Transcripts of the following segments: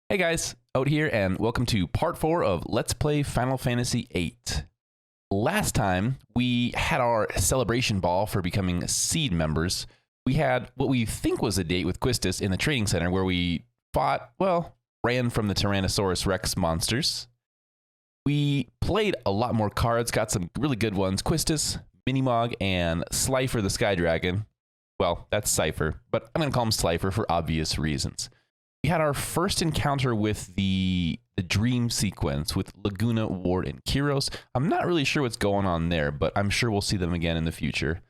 Hey guys, out here and welcome to part 4 of Let's Play Final Fantasy VIII. Last time we had our celebration ball for becoming seed members. We had what we think was a date with Quistis in the training center where we fought, well, ran from the Tyrannosaurus Rex monsters. We played a lot more cards, got some really good ones. Quistis, Minimog, and Slifer the Sky Dragon. Well, that's Cypher, but I'm going to call him Slifer for obvious reasons. We had our first encounter with the dream sequence with Laguna, Ward, and Kiros. I'm not really sure what's going on there, but I'm sure we'll see them again in the future.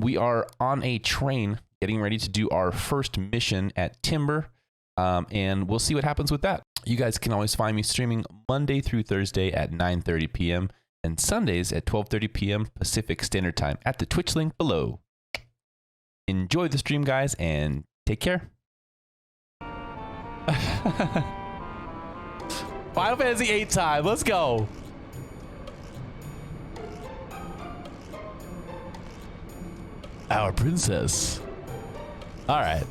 We are on a train getting ready to do our first mission at Timber, and we'll see what happens with that. You guys can always find me streaming Monday through Thursday at 9:30 p.m. and Sundays at 12:30 p.m. Pacific Standard Time at the Twitch link below. Enjoy the stream, guys, and take care. Final Fantasy VIII time. Let's go. Our princess. All right.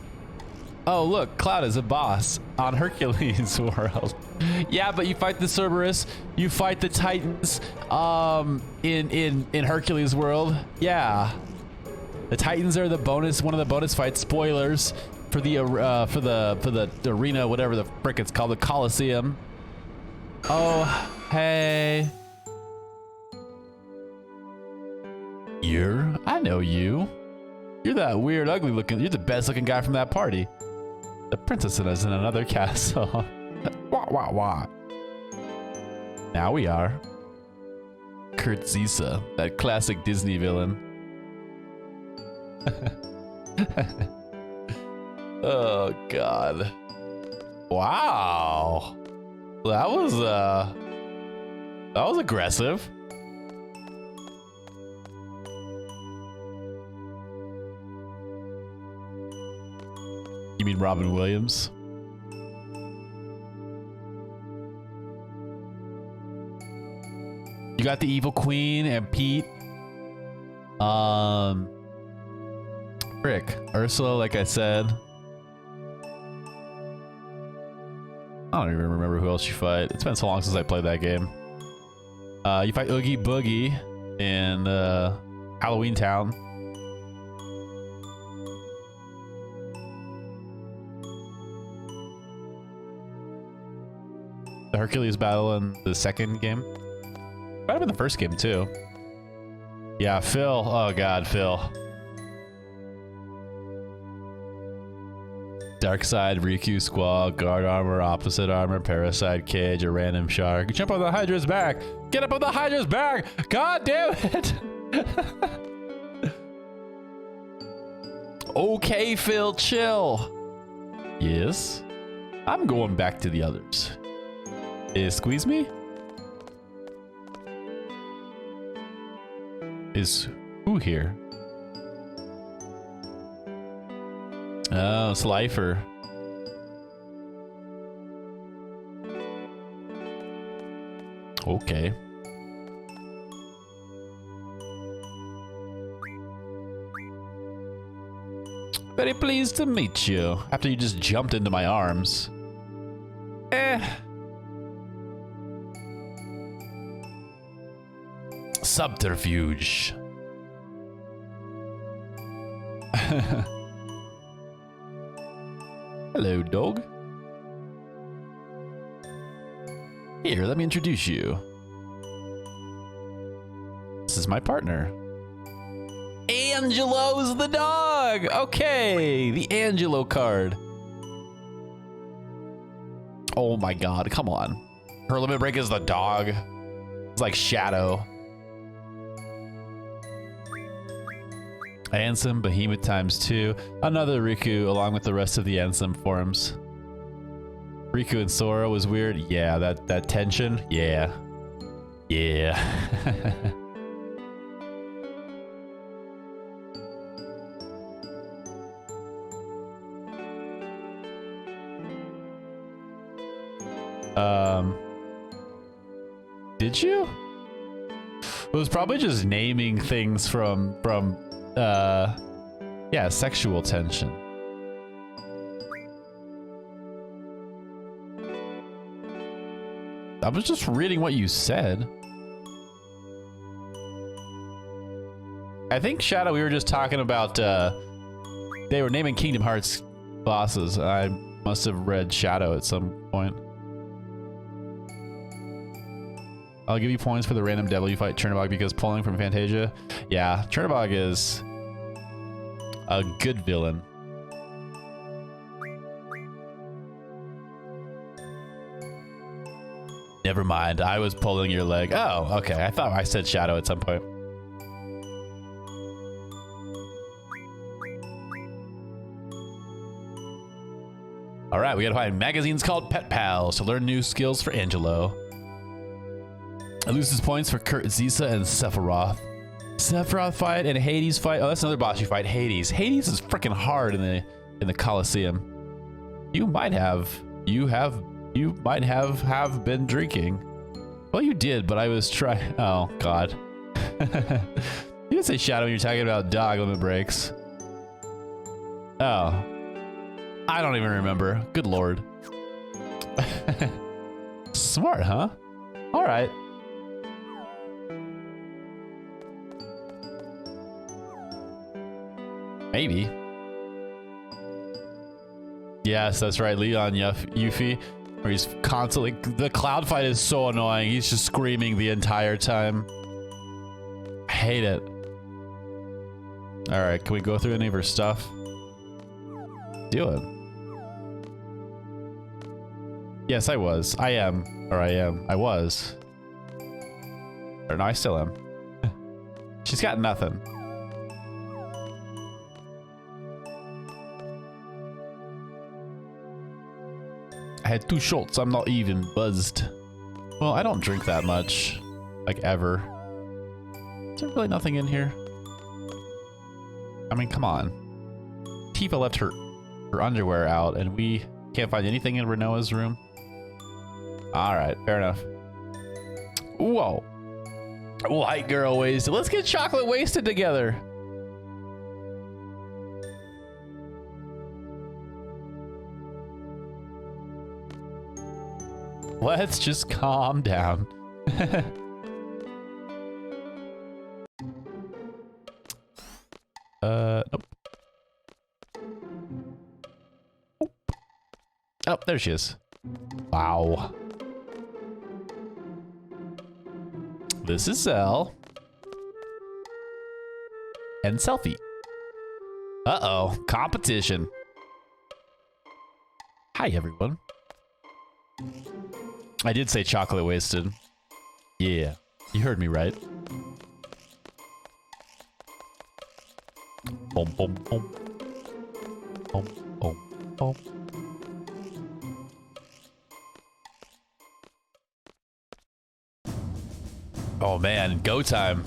Oh, look. Cloud is a boss on Hercules world. Yeah, but you fight the Cerberus. You fight the Titans in Hercules world. Yeah. The Titans are the bonus, one of the bonus fights. Spoilers. For the arena, whatever the frick it's called, the Coliseum. Oh, hey. I know you. You're that weird, ugly looking, you're the best looking guy from that party. The princess is in another castle. Wah, wah, wah. Now we are. Kurt Zisa, that classic Disney villain. Oh God. Wow. That was aggressive. You mean Robin Williams? You got the Evil Queen and Pete. Frick. Ursula, like I said. I don't even remember who else you fight. It's been so long since I played that game. You fight Oogie Boogie in Halloween Town. The Hercules battle in the second game. Might have been the first game too. Yeah, Phil. Oh God, Phil. Dark Side, Riku, Squall, Guard Armor, Opposite Armor, Parasite, Cage, a Random Shark. Jump on the Hydra's back! Get up on the Hydra's back! God damn it! Okay, Phil, chill. Yes? I'm going back to the others. Squeeze me? Is who here? Oh, Slifer. Okay. Very pleased to meet you. After you just jumped into my arms. Subterfuge. Hello, dog. Here, let me introduce you. This is my partner. Angelo's the dog! Okay, the Angelo card. Oh my God, come on. Her limit break is the dog. It's like Shadow. Ansem, Behemoth ×2, another Riku along with the rest of the Ansem forms. Riku and Sora was weird. Yeah, that tension. Yeah. Yeah. Did you? It was probably just naming things from yeah, sexual tension. I was just reading what you said. I think, Shadow, we were just talking about, they were naming Kingdom Hearts bosses. I must have read Shadow at some point. I'll give you points for the random devil you fight Chernobog because pulling from Fantasia. Yeah, Chernobog is a good villain. Never mind, I was pulling your leg. Oh, okay. I thought I said Shadow at some point. All right, we gotta find magazines called Pet Pals to learn new skills for Angelo. It loses points for Kurt, Zisa, and Sephiroth. Sephiroth fight and Hades fight. Oh, that's another boss you fight, Hades. Hades is freaking hard in the Colosseum. You might have been drinking. Well, you did, but I was trying. Oh God. You didn't say Shadow when you're talking about dog limit breaks. Oh. I don't even remember. Good Lord. Smart, huh? All right. Maybe. Yes, that's right. Leon Yuffie, where he's constantly... The cloud fight is so annoying. He's just screaming the entire time. I hate it. All right, can we go through any of her stuff? Do it. Yes, I was. I am. Or I am. I was. Or no, I still am. She's got nothing. I had 2 shots. I'm not even buzzed. Well, I don't drink that much. Like, ever. Is there really nothing in here? I mean, come on. Tifa left her underwear out, and we can't find anything in Renoa's room. All right, fair enough. Whoa. White girl wasted. Let's get chocolate wasted together. Let's just calm down. Nope. Oh, there she is. Wow. This is Cell. And Selfie. Uh-oh, competition. Hi, everyone. I did say chocolate wasted. Yeah, you heard me right. Boom, boom, boom. Boom, boom, boom. Oh man, go time.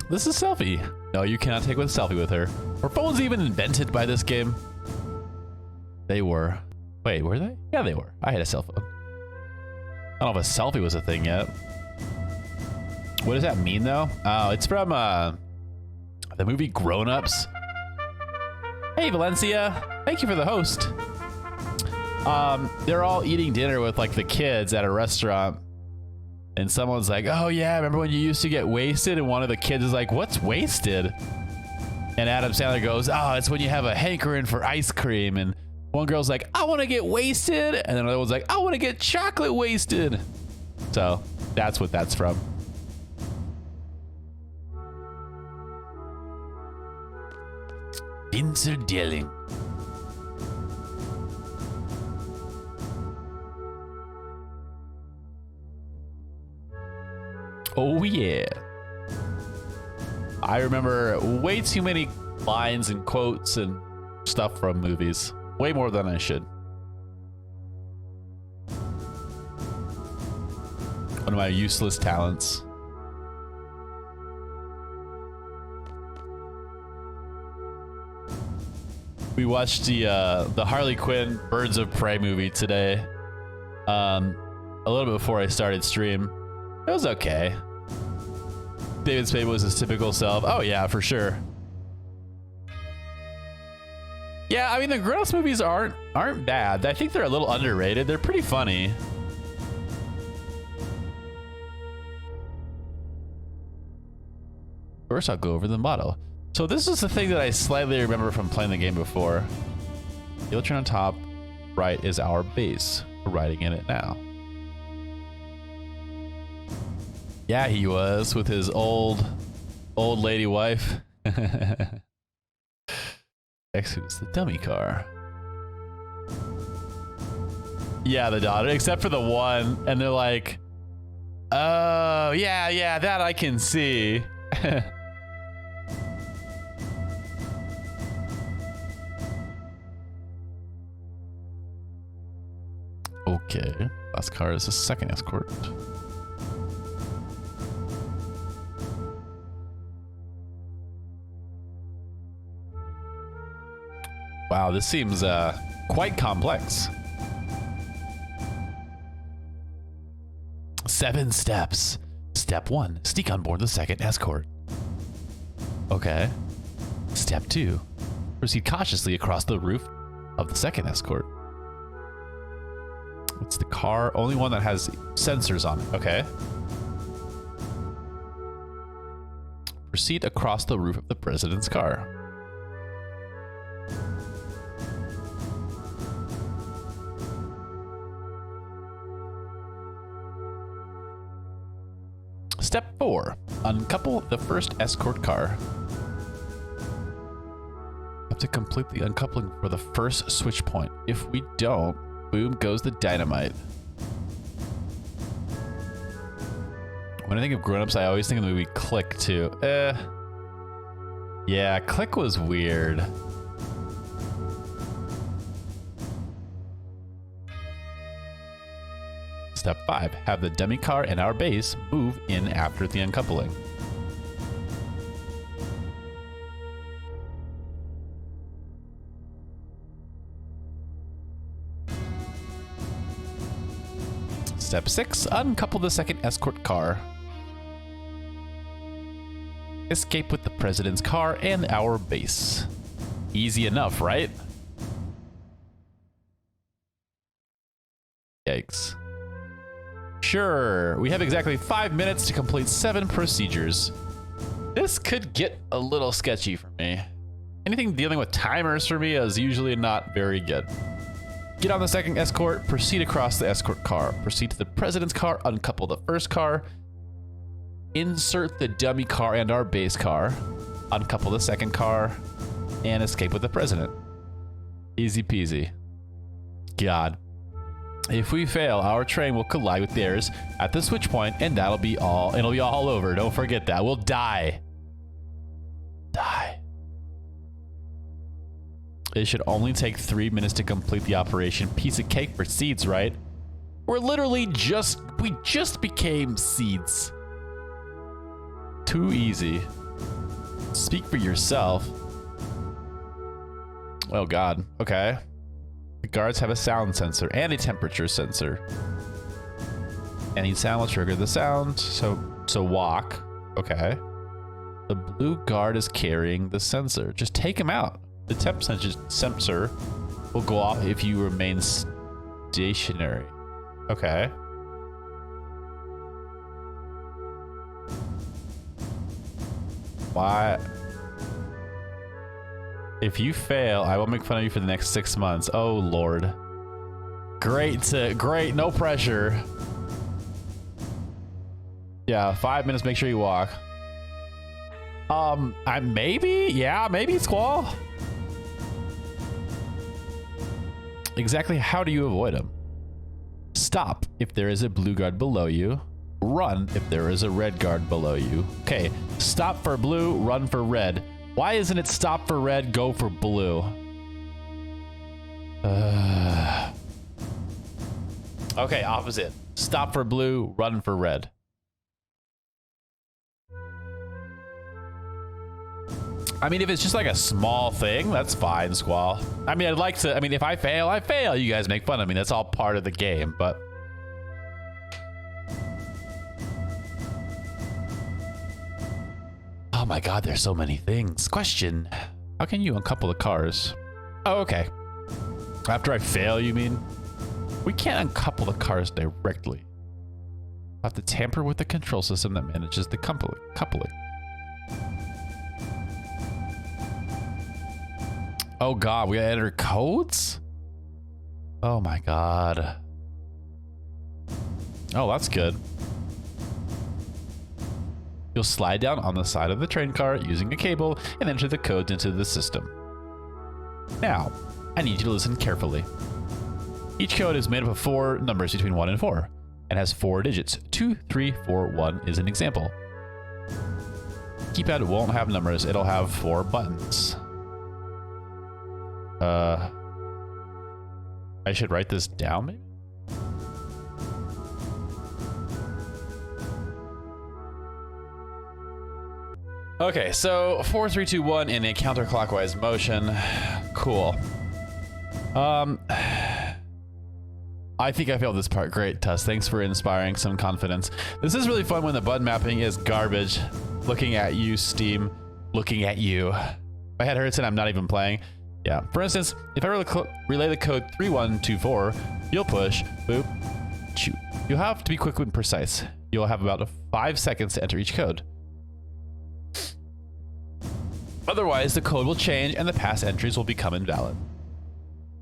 This is Selfie. No, you cannot take with a selfie with her. Were phones even invented by this game? They were. Wait, were they? Yeah, they were. I had a cell phone. I don't know if a selfie was a thing yet. What does that mean though? Oh, it's from the movie Grown Ups. Hey Valencia, thank you for the host. They're all eating dinner with like the kids at a restaurant. And someone's like, oh yeah, remember when you used to get wasted? And one of the kids is like, what's wasted? And Adam Sandler goes, oh, it's when you have a hankering for ice cream. And one girl's like, I want to get wasted. And then another one's like, I want to get chocolate wasted. So that's what that's from. Pincer dealing. Oh yeah. I remember way too many lines and quotes and stuff from movies. Way more than I should. One of my useless talents. We watched the Harley Quinn Birds of Prey movie today. A little bit before I started stream. It was okay. David Spade was his typical self. Oh yeah, for sure. Yeah, I mean, the grown-ups movies aren't bad. I think they're a little underrated. They're pretty funny. First, I'll go over the motto. So this is the thing that I slightly remember from playing the game before. You'll turn on top. Right is our base. We're riding in it now. Yeah, he was with his old lady wife. Next, who's the dummy car? Yeah, the daughter, except for the one, and they're like, oh, yeah, that I can see. Okay, last car is the second escort. Wow, this seems quite complex. 7 steps. Step 1, sneak on board the second escort. Okay. Step 2, proceed cautiously across the roof of the second escort. What's the car? Only one that has sensors on it. Okay. Proceed across the roof of the president's car. Step 4, uncouple the first escort car. Have to complete the uncoupling for the first switch point. If we don't, boom goes the dynamite. When I think of grown-ups, I always think of the movie Click too. Yeah, Click was weird. Step 5, have the dummy car and our base move in after the uncoupling. Step 6, uncouple the second escort car. Escape with the president's car and our base. Easy enough, right? Yikes. Sure, we have exactly 5 minutes to complete 7 procedures. This could get a little sketchy for me. Anything dealing with timers for me is usually not very good. Get on the second escort, proceed across the escort car. Proceed to the president's car, uncouple the first car. Insert the dummy car and our base car. Uncouple the second car. And escape with the president. Easy peasy. God. If we fail, our train will collide with theirs at the switch point, and it'll be all over. Don't forget that. We'll die. Die. It should only take 3 minutes to complete the operation. Piece of cake for seeds, right? We're literally we just became seeds. Too easy. Speak for yourself. Oh God, okay. The guards have a sound sensor and a temperature sensor. Any sound will trigger the sound, so walk, okay. The blue guard is carrying the sensor. Just take him out. The temp sensor will go off if you remain stationary. Okay. Why? If you fail, I will make fun of you for the next 6 months. Oh Lord. Great, no pressure. Yeah, 5 minutes, make sure you walk. Maybe Squall. Exactly how do you avoid him? Stop if there is a blue guard below you. Run if there is a red guard below you. Okay, stop for blue, run for red. Why isn't it stop for red, go for blue? Okay, opposite. Stop for blue, run for red. I mean, if it's just like a small thing, that's fine, Squall. I mean, if I fail, I fail. You guys make fun of me. That's all part of the game, but... Oh my God, there's so many things. Question, how can you uncouple the cars? Oh, okay. After I fail, you mean? We can't uncouple the cars directly. I have to tamper with the control system that manages the coupling. Oh god, we gotta enter codes? Oh my god. Oh, that's good. You'll slide down on the side of the train car using a cable and enter the codes into the system. Now, I need you to listen carefully. Each code is made up of 4 numbers between 1 and 4 and has 4 digits. 2, 3, 4, 1 is an example. Keypad won't have numbers, it'll have 4 buttons. I should write this down maybe? Okay, so 4, 3, 2, 1 in a counterclockwise motion. Cool. I think I failed this part. Great, Tuss. Thanks for inspiring some confidence. This is really fun when the button mapping is garbage. Looking at you, Steam. Looking at you. My head hurts and I'm not even playing. Yeah. For instance, if I relay the code 3124, you'll push, boop, shoot. You'll have to be quick and precise. You'll have about 5 seconds to enter each code. Otherwise, the code will change and the past entries will become invalid.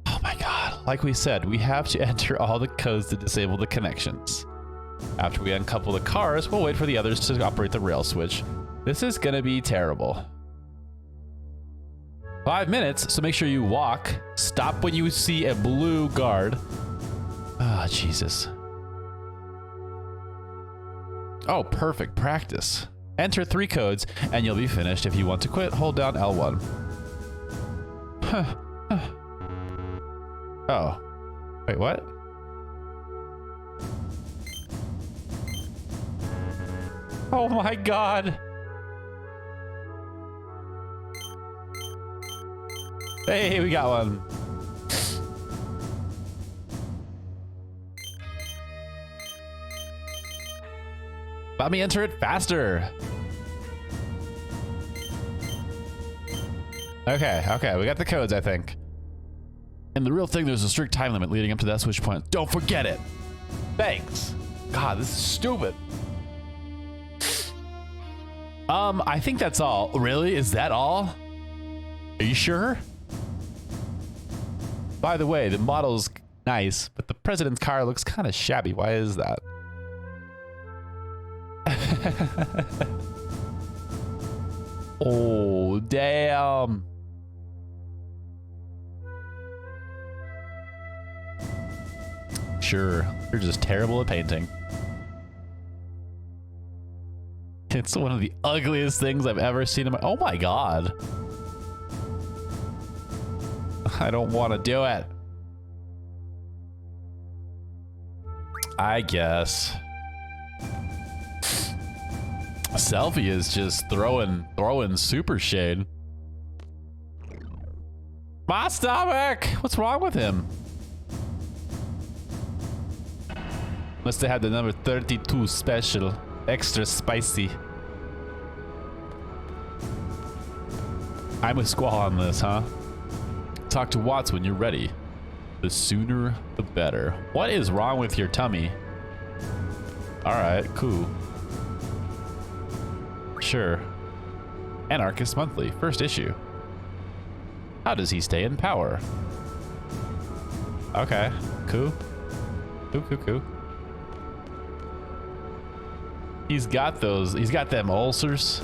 Oh my god. Like we said, we have to enter all the codes to disable the connections. After we uncouple the cars, we'll wait for the others to operate the rail switch. This is gonna be terrible. 5 minutes, so make sure you walk. Stop when you see a blue guard. Ah, Jesus. Oh, perfect practice. Enter 3 codes and you'll be finished. If you want to quit, hold down L1. Oh. Wait, what? Oh my god. Hey, we got one. Let me enter it faster. Okay, we got the codes, I think. And the real thing, there's a strict time limit leading up to that switch point. Don't forget it. Thanks. God, this is stupid. I think that's all. Really? Is that all? Are you sure? By the way, the model's nice, but the president's car looks kind of shabby. Why is that? Oh, damn. Sure, you're just terrible at painting. It's one of the ugliest things I've ever seen in my... Oh my god. I don't want to do it. I guess. Selfie is just throwing super shade. My stomach! What's wrong with him? Must have had the number 32 special. Extra spicy. I'm with Squall on this, huh? Talk to Watts when you're ready. The sooner, the better. What is wrong with your tummy? Alright, cool. Sure. Anarchist Monthly, first issue. How does he stay in power? Okay, cool. Cool. He's got them ulcers.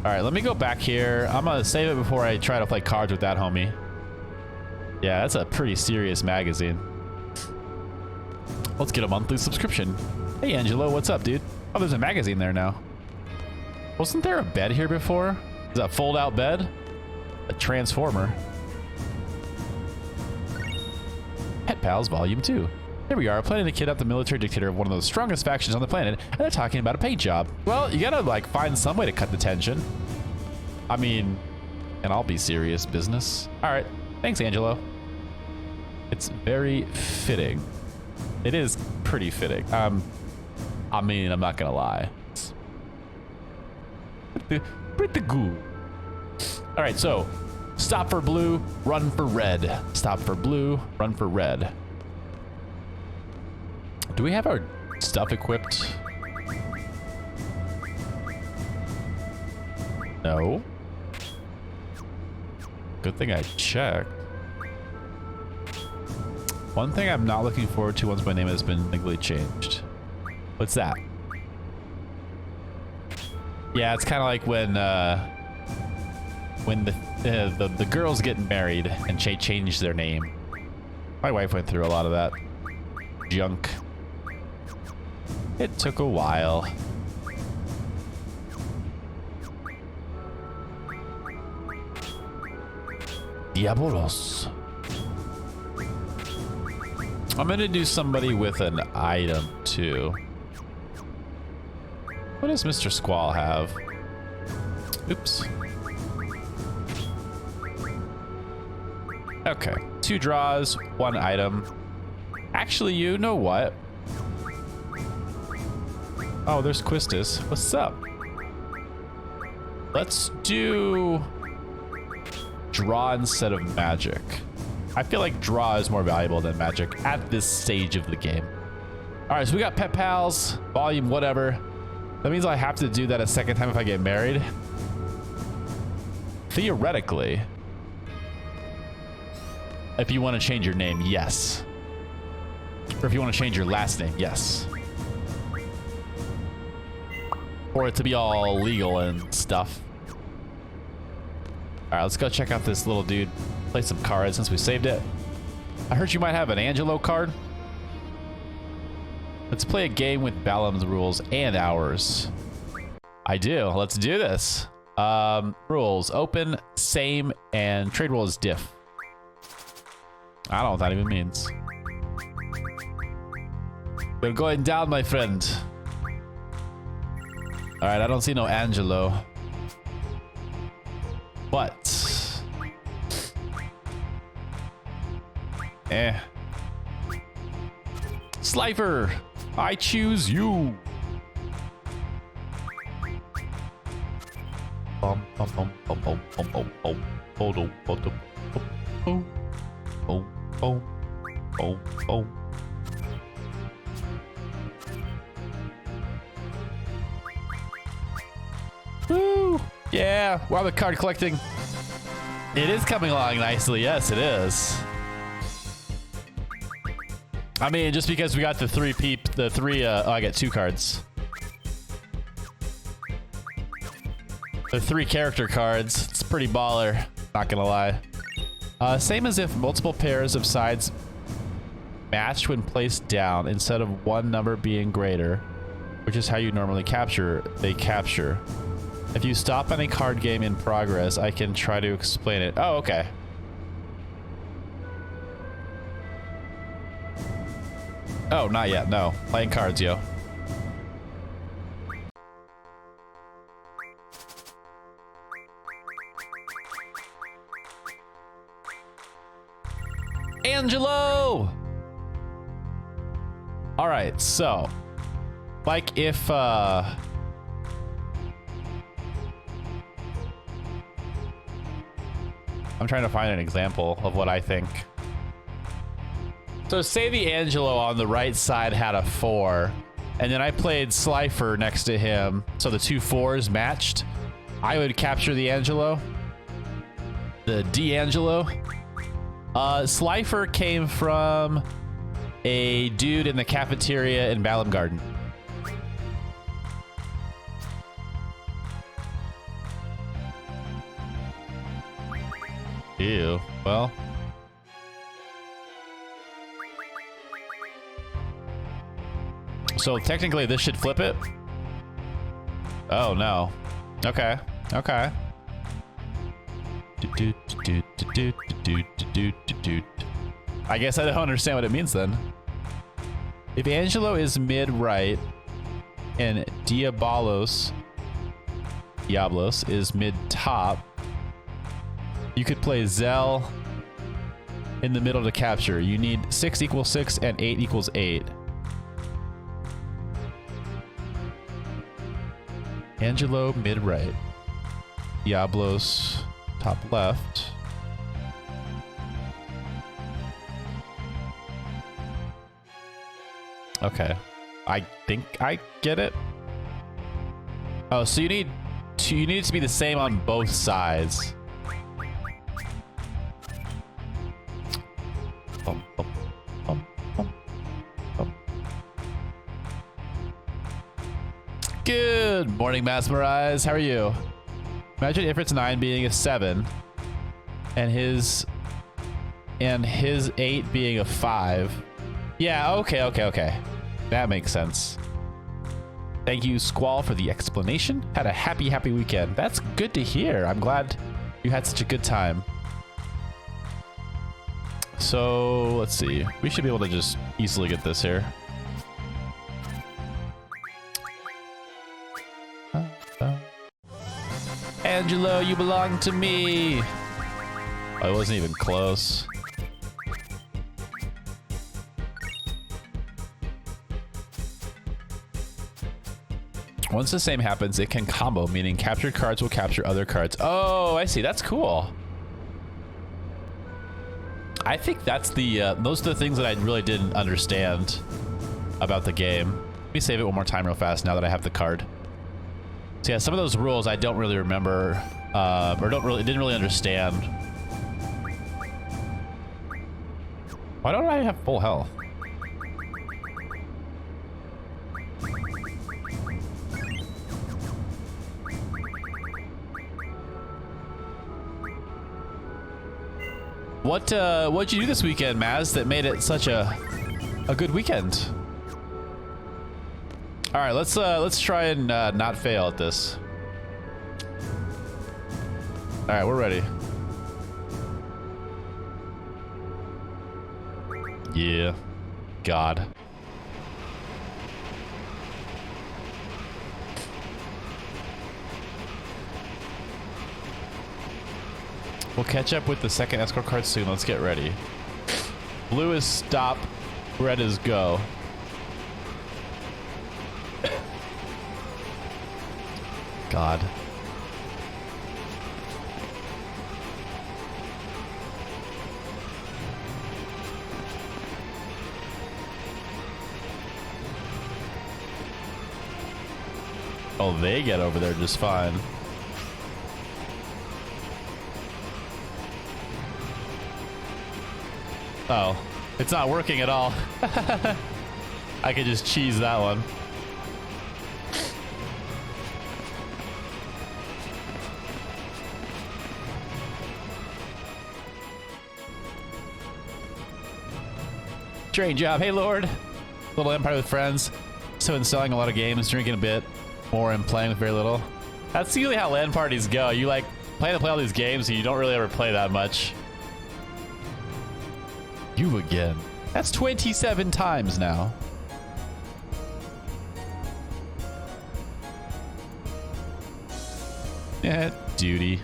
All right, let me go back here. I'm gonna save it before I try to play cards with that homie. Yeah, that's a pretty serious magazine. Let's get a monthly subscription. Hey, Angelo, what's up, dude? Oh, there's a magazine there now. Wasn't there a bed here before? Is that a fold-out bed? A transformer. Pet Pals Volume 2. Here we are, planning to kidnap the military dictator of one of the strongest factions on the planet, and they're talking about a paint job. Well, you gotta, like, find some way to cut the tension. I mean, and I'll be serious business. All right, thanks, Angelo. It's very fitting. It is pretty fitting. I mean, I'm not gonna lie. It's pretty good. All right, so Stop for blue, run for red. Stop for blue, run for red. Do we have our stuff equipped? No. Good thing I checked. One thing I'm not looking forward to once my name has been legally changed. What's that? Yeah, it's kind of like when the girls get married and change their name. My wife went through a lot of that junk. It took a while. Diabolos. I'm gonna do somebody with an item too. What does Mr. Squall have? Oops. Okay, 2 draws, 1 item. Actually, you know what? Oh, there's Quistis. What's up? Let's do draw instead of magic. I feel like draw is more valuable than magic at this stage of the game. All right, so we got pet pals, volume, whatever. That means I have to do that a second time if I get married. Theoretically. If you want to change your name, yes. Or if you want to change your last name, yes. For it to be all legal and stuff. All right, let's go check out this little dude. Play some cards since we saved it. I heard you might have an Angelo card. Let's play a game with Balam's rules and ours. I do. Let's do this. Rules: open, same, and trade roll is diff. I don't know what that even means. We're going down, my friend. All right, I don't see no Angelo. But Slifer, I choose you. Bum bum bum bum bum bum bum bum bum bum bum bum bum bum. Woo! Yeah, wow, the card collecting. It is coming along nicely. Yes, it is. I mean, just because we got the I get 2 cards. The 3 character cards. It's pretty baller, not gonna lie. Same as if multiple pairs of sides match when placed down instead of one number being greater, which is how you normally capture, they capture. If you stop any card game in progress, I can try to explain it. Oh, okay. Oh, not yet. No. Playing cards, yo. Angelo! All right, so like if I'm trying to find an example of what I think. So say the Angelo on the right side had a 4, and then I played Slifer next to him, so the 2 4s matched. I would capture the Angelo. The D'Angelo. Slifer came from a dude in the cafeteria in Balam Garden. Ew. Well. So technically this should flip it? Oh no. Okay. Okay. I guess I don't understand what it means then. If Angelo is mid-right and Diabolos is mid-top, you could play Zell in the middle to capture. You need 6 equals 6 and 8 equals 8. Angelo mid-right. Diablos top left. Okay. I think I get it. Oh, so you need it to be the same on both sides. Bum, bum, bum, bum, bum. Good morning, Mesmerize. How are you? Imagine if it's 9 being a 7 and his 8 being a 5. Yeah, okay. That makes sense. Thank you, Squall, for the explanation. Had a happy weekend. That's good to hear. I'm glad you had such a good time. So, let's see. We should be able to just easily get this here. Angelo, you belong to me. Oh, it wasn't even close. Once the same happens, it can combo, meaning captured cards will capture other cards. Oh, I see. That's cool. I think that's the those are the things that I really didn't understand about the game. Let me save it one more time real fast now that I have the card. So yeah, some of those rules I don't really remember, or didn't really understand. Why don't I have full health? What'd you do this weekend, Maz, that made it such a good weekend? All right, let's try and not fail at this. All right, we're ready. Yeah, God. We'll catch up with the second escort card soon. Let's get ready. Blue is stop. Red is go. God. Oh, they get over there just fine. Oh, it's not working at all. I could just cheese that one. Strange job. Hey, Lord. Little Empire with friends. So in selling a lot of games, drinking a bit more and playing with very little. That's usually how LAN parties go. You like plan to play all these games and you don't really ever play that much. You again. That's 27 times now. Yeah, duty.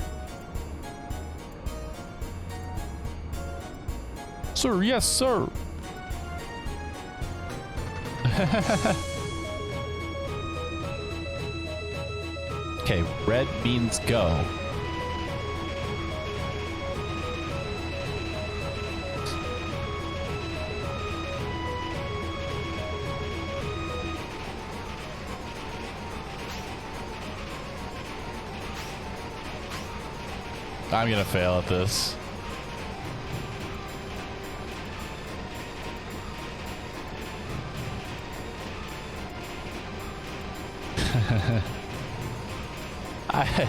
Sir, yes, sir. Okay, red means go. I'm gonna fail at this.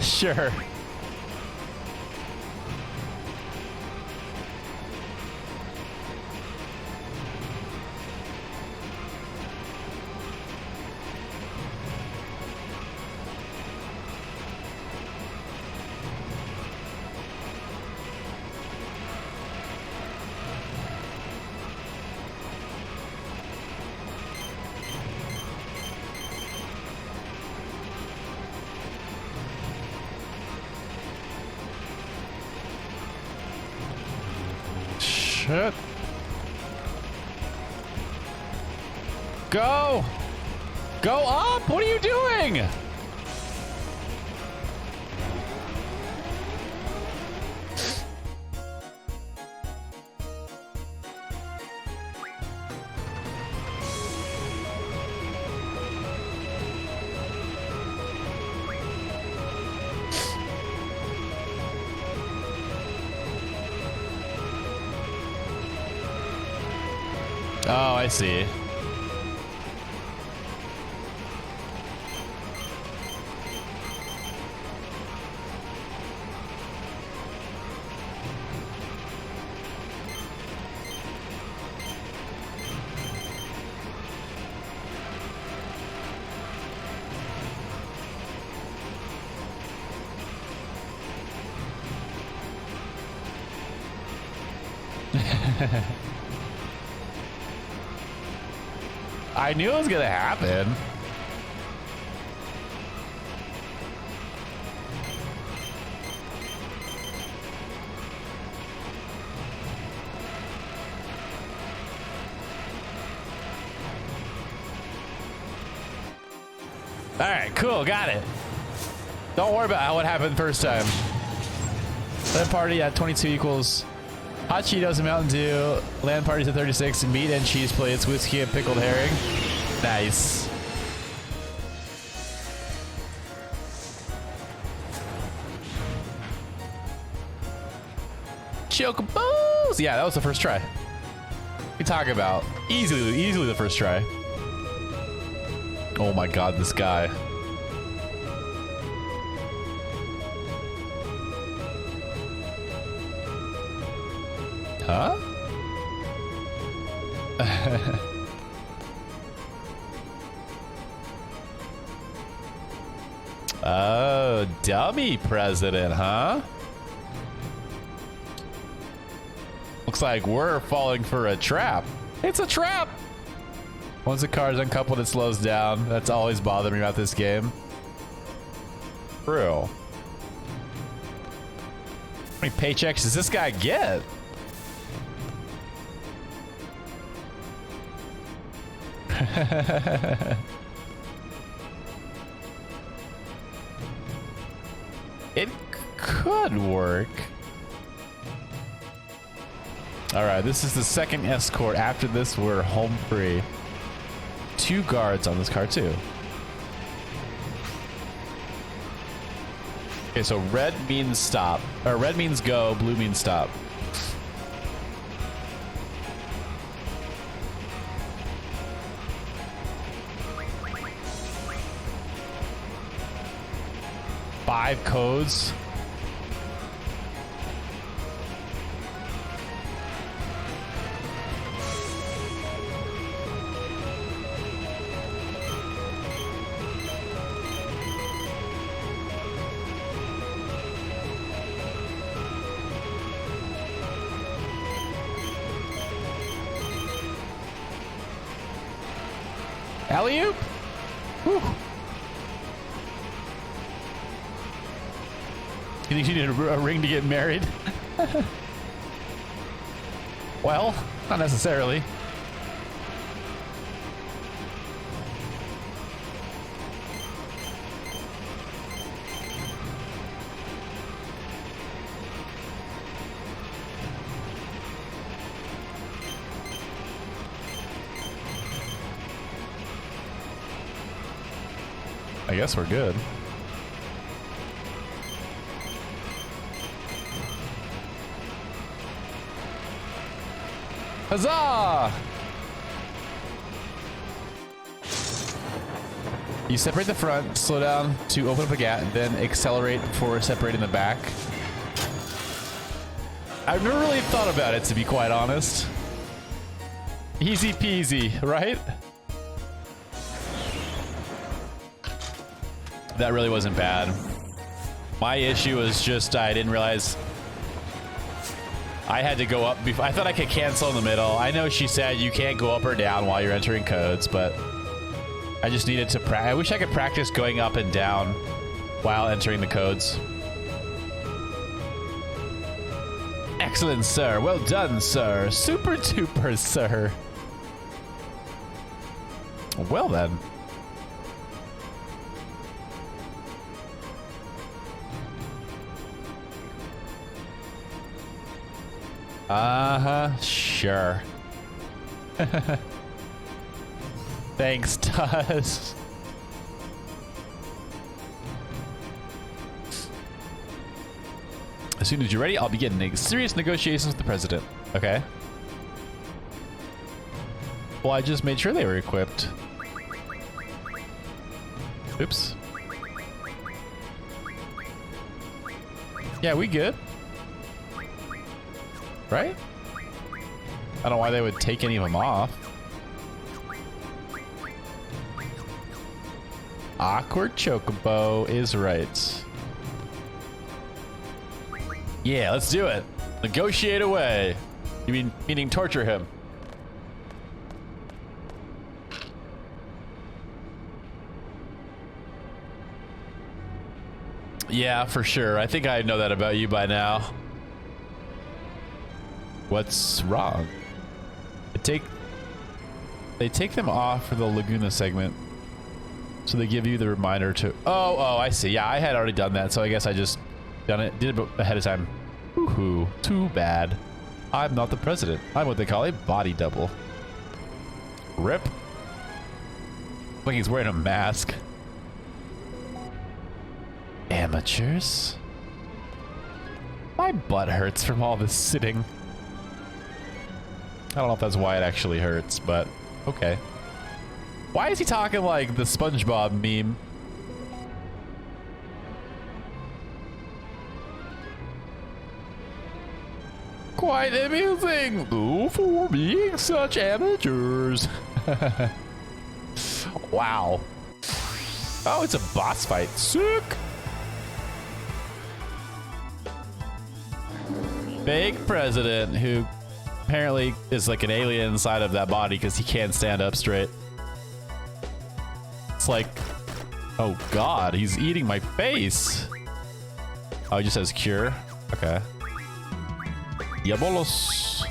Sure. Shit. Go! Go up! What are you doing? Oh, I see. I knew it was gonna happen. All right, cool, got it. Don't worry about what happened first time. Land party at 22 equals hot Cheetos and Mountain Dew. Land parties at 36. Meat and cheese plates, whiskey and pickled herring. Nice. Chocobos! Yeah, that was the first try. What you talking about? Easily the first try. Oh my god, this guy. Huh? Oh, dummy president, huh? Looks like we're falling for a trap. It's a trap! Once the car is uncoupled, it slows down. That's always bothered me about this game. True. How many paychecks does this guy get? It could work. All right, this is the second escort. After this, we're home free. 2 guards on this car too. Okay, so red means stop, or red means go, blue means stop. Five codes. Alley-oop? Whew. You think you need a ring to get married? Well, not necessarily. I guess we're good. Huzzah! You separate the front, slow down to open up a gap, then accelerate for separating the back. I've never really thought about it, to be quite honest. Easy peasy, right? That really wasn't bad. My issue was just I didn't realize I had to go up before. I thought I could cancel in the middle. I know she said you can't go up or down while you're entering codes, but I just needed to practice. I wish I could practice going up and down while entering the codes. Excellent, sir. Well done, sir. Super duper, sir. Well then. Uh-huh, sure. Thanks, Tuz. As soon as you're ready, I'll begin serious negotiations with the president. Okay. Well, I just made sure they were equipped. Oops. Yeah, we good. Right? I don't know why they would take any of them off. Awkward Chocobo is right. Yeah, let's do it. Negotiate away. You meaning torture him? Yeah, for sure. I think I know that about you by now. What's wrong? They take them off for the Laguna segment. So they give you the reminder to... Oh, I see. Yeah, I had already done that, so I guess I just did it ahead of time. Woohoo. Too bad. I'm not the president. I'm what they call a body double. Rip. Like he's wearing a mask. Amateurs. My butt hurts from all this sitting. I don't know if that's why it actually hurts, but okay. Why is he talking like the SpongeBob meme? Quite amusing. Ooh, for being such amateurs. Wow. Oh, it's a boss fight. Sick. Fake president who apparently is like an alien inside of that body because he can't stand up straight. It's like, oh god, he's eating my face. Oh, he just says cure. Okay. Diabolos.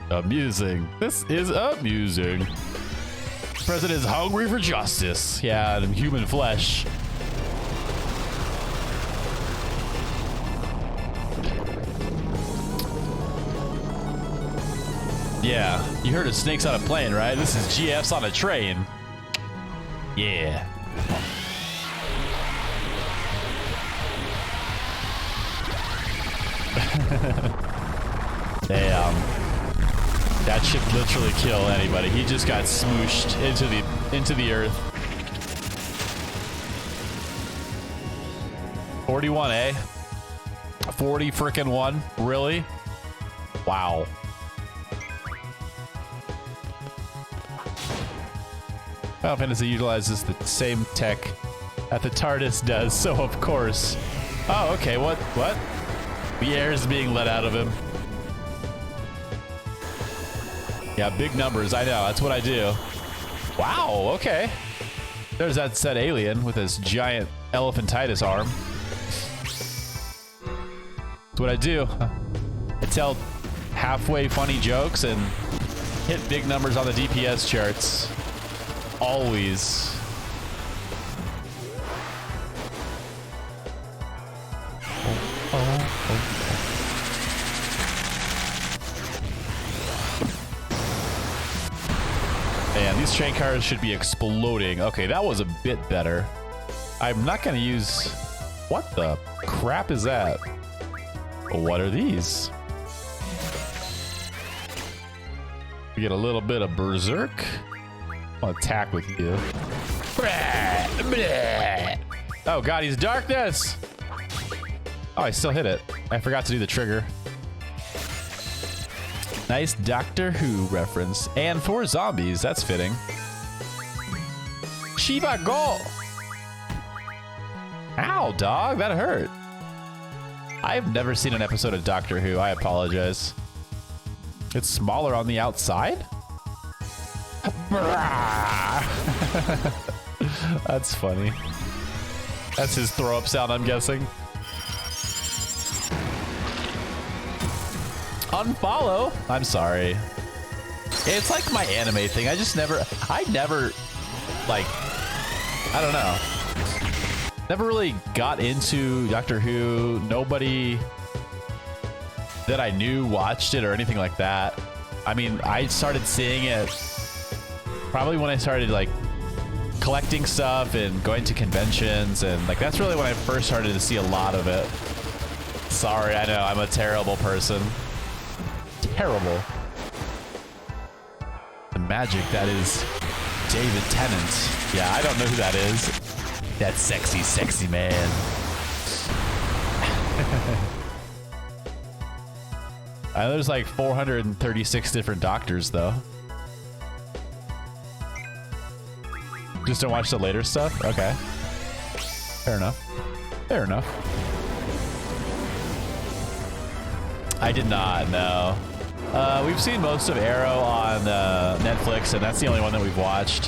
Amusing. This is amusing. The president is hungry for justice. Yeah, and human flesh. Yeah, you heard of snakes on a plane, right? This is GFs on a train. Yeah. Damn. That should literally kill anybody. He just got smooshed into the earth. 41, eh? 40 frickin' 1? Really? Wow. Final Fantasy utilizes the same tech that the TARDIS does, so of course. Oh, okay, what? The air is being let out of him. Yeah, big numbers, I know, that's what I do. Wow, okay. There's that said alien with his giant elephantitis arm. That's what I do. I tell halfway funny jokes and hit big numbers on the DPS charts. Always. Man, these train cars should be exploding. Okay, that was a bit better. I'm not gonna use... What the crap is that? What are these? We get a little bit of berserk. I'll attack with you. Oh god, he's darkness! Oh, I still hit it. I forgot to do the trigger. Nice Doctor Who reference. And 4 zombies, that's fitting. Shiva, go! Ow, dog, that hurt. I've never seen an episode of Doctor Who, I apologize. It's smaller on the outside? That's funny. That's his throw up sound, I'm guessing. Unfollow? I'm sorry. It's like my anime thing. I never, like, I don't know. Never really got into Doctor Who. Nobody that I knew watched it or anything like that. I mean, I started seeing it Probably when I started like collecting stuff and going to conventions, and like that's really when I first started to see a lot of it. Sorry, I know I'm a terrible person. Terrible. The magic that is David Tennant. Yeah, I don't know who that is. That sexy, sexy man. There's like 436 different doctors though. Just don't watch the later stuff? Okay. Fair enough. Fair enough. I did not, no. We've seen most of Arrow on Netflix, and that's the only one that we've watched.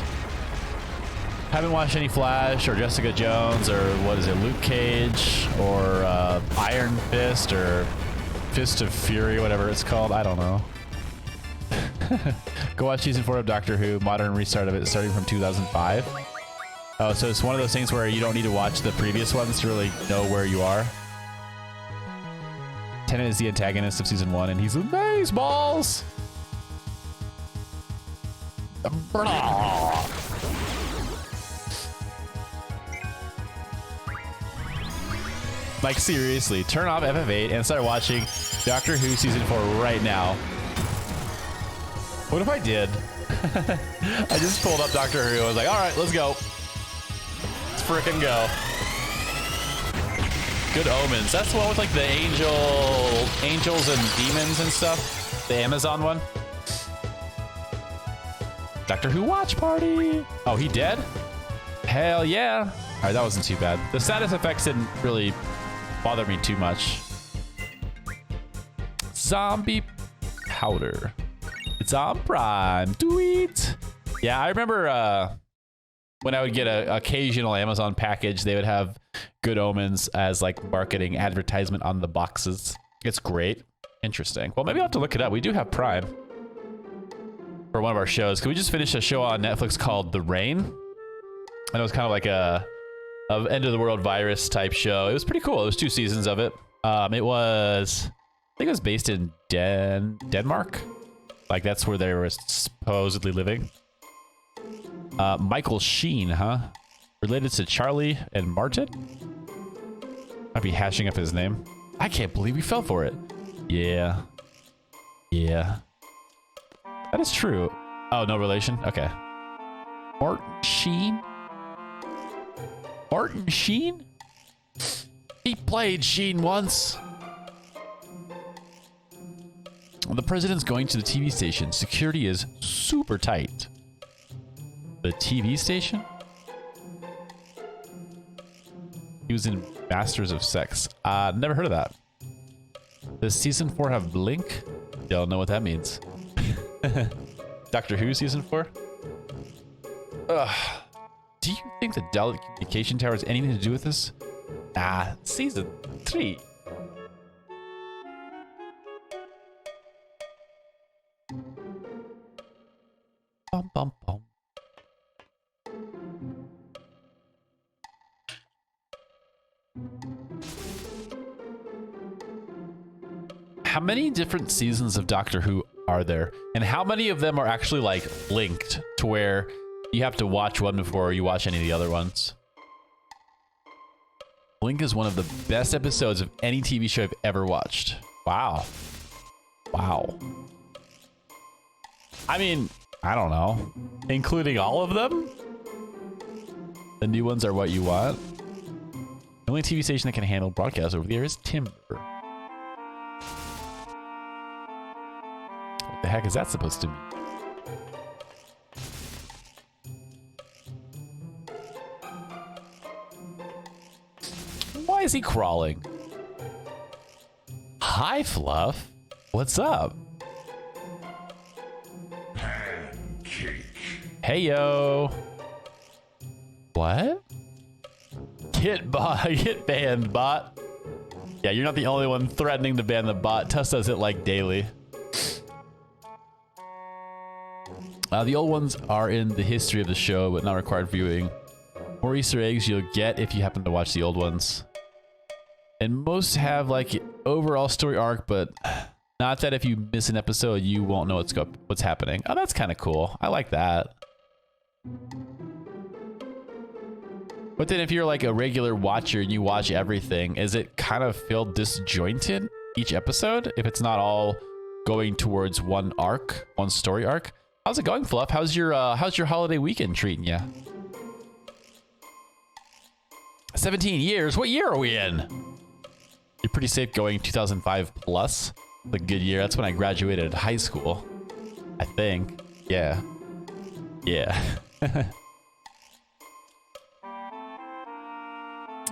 Haven't watched any Flash or Jessica Jones or what is it, Luke Cage or Iron Fist or Fist of Fury, whatever it's called. I don't know. Go watch season 4 of Doctor Who, modern restart of it starting from 2005. Oh, so it's one of those things where you don't need to watch the previous ones to really know where you are. Tennant is the antagonist of season 1, and he's amazeballs. Like seriously, turn off FF8 and start watching Doctor Who season 4 right now. What if I did? I just pulled up Doctor Who. I was like, all right, let's go. Let's frickin' go. Good Omens. That's the one with like the angels and demons and stuff. The Amazon one. Doctor Who watch party. Oh, he dead? Hell yeah. All right, that wasn't too bad. The status effects didn't really bother me too much. Zombie powder. It's on Prime. Tweet. Yeah, I remember when I would get an occasional Amazon package, they would have Good Omens as like marketing advertisement on the boxes. It's great. Interesting. Well, maybe I'll have to look it up. We do have Prime for one of our shows. Can we just finish a show on Netflix called The Rain? I know it's kind of like a end of the world virus type show. It was pretty cool. It was 2 seasons of it. It was, I think it was based in Denmark. Like that's where they were supposedly living. Michael Sheen, huh? Related to Charlie and Martin? Might be hashing up his name. I can't believe we fell for it. Yeah. Yeah. That is true. Oh, no relation? Okay. Martin Sheen? Martin Sheen? He played Sheen once. The president's going to the TV station. Security is super tight. The TV station? He was in Masters of Sex. Never heard of that. Does season 4 have Blink? Don't know what that means. Doctor Who season 4? Ugh. Do you think the Dalek communication tower has anything to do with this? Season 3. Bum, bum, bum. How many different seasons of Doctor Who are there? And how many of them are actually like linked to where you have to watch one before you watch any of the other ones? Blink is one of the best episodes of any TV show I've ever watched. Wow. Wow. I mean, I don't know. Including all of them? The new ones are what you want? The only TV station that can handle broadcast over the air is Timber. What the heck is that supposed to mean? Why is he crawling? Hi, Fluff. What's up? Hey, yo. What? Get banned, bot. Yeah, you're not the only one threatening to ban the bot. Tess does it like daily. The old ones are in the history of the show, but not required viewing. More Easter eggs you'll get if you happen to watch the old ones. And most have like overall story arc, but not that if you miss an episode, you won't know what's happening. Oh, that's kind of cool. I like that. But then if you're like a regular watcher and you watch everything, is it kind of feel disjointed each episode if it's not all going towards one arc, one story arc? How's it going, Fluff? How's your holiday weekend treating you? 17 years? What year are we in? You're pretty safe going 2005 plus. The good year. That's when I graduated high school. I think. Yeah. Yeah.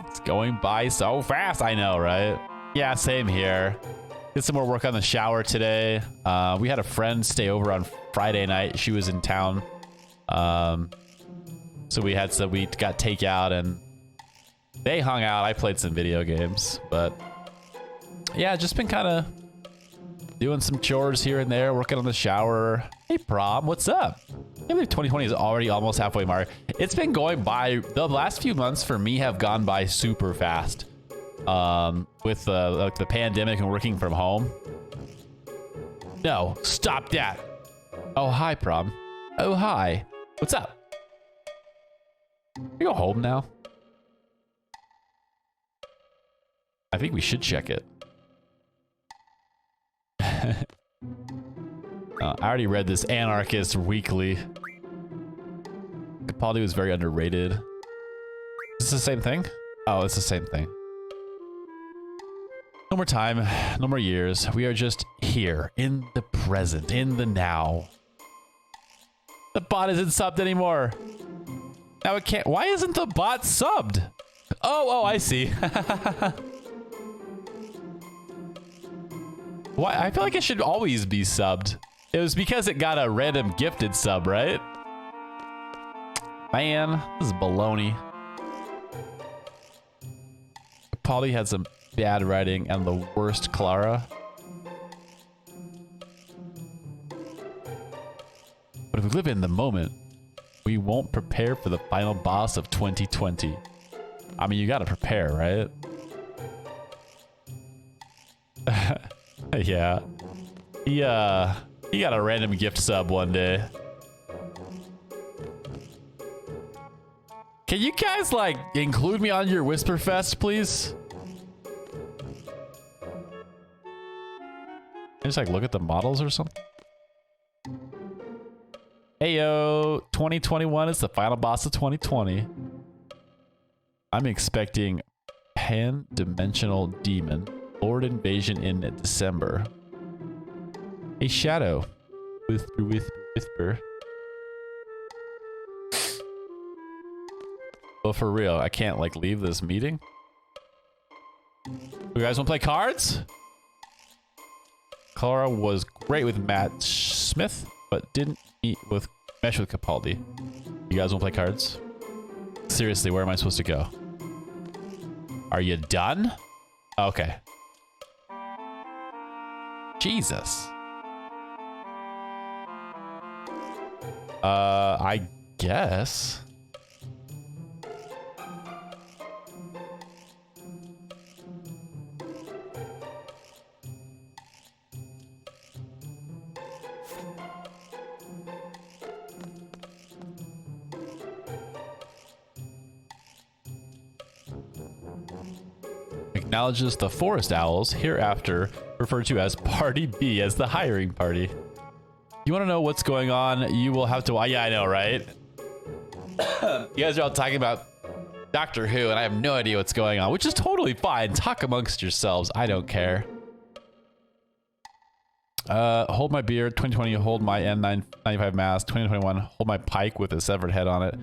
It's going by so fast. I know, right? Yeah, same here. Did some more work on the shower today. We had a friend stay over on Friday night. She was in town. So we got takeout and they hung out. I played some video games, but yeah, just been kind of doing some chores here and there, working on the shower. Hey, Prom, what's up? I believe 2020 is already almost halfway mark. It's been going by, the last few months for me have gone by super fast. With like the pandemic and working from home. No, stop that. Oh, hi, Prom. Oh, hi. What's up? We go home now? I think we should check it. I already read this Anarchist Weekly. Capaldi was very underrated. Is this the same thing? Oh, it's the same thing. No more time, no more years. We are just here, in the present, in the now. The bot isn't subbed anymore. Now it can't. Why isn't the bot subbed? Oh, I see. Why? I feel like it should always be subbed. It was because it got a random gifted sub, right? Man, this is baloney. Polly had some bad writing and the worst Clara. But if we live in the moment, we won't prepare for the final boss of 2020. I mean, you gotta prepare, right? Yeah. He got a random gift sub one day. Can you guys, like, include me on your Whisperfest, please? Just, like, look at the models or something? Heyo, 2021 is the final boss of 2020. I'm expecting Pan-Dimensional Demon, Lord Invasion in December. A Shadow. Whisper. Well, for real, I can't, like, leave this meeting. You guys want to play cards? Clara was great with Matt Smith, but didn't mesh with Capaldi. You guys want to play cards? Seriously, where am I supposed to go? Are you done? Okay. Jesus. I guess. Acknowledges the Forest Owls, hereafter referred to as Party B, as the hiring party. You want to know what's going on? You will have to. Yeah, I know, right? You guys are all talking about Doctor Who, and I have no idea what's going on, which is totally fine. Talk amongst yourselves. I don't care. Hold my beer. 2020, hold my N95 mask. 2021, hold my pike with a severed head on it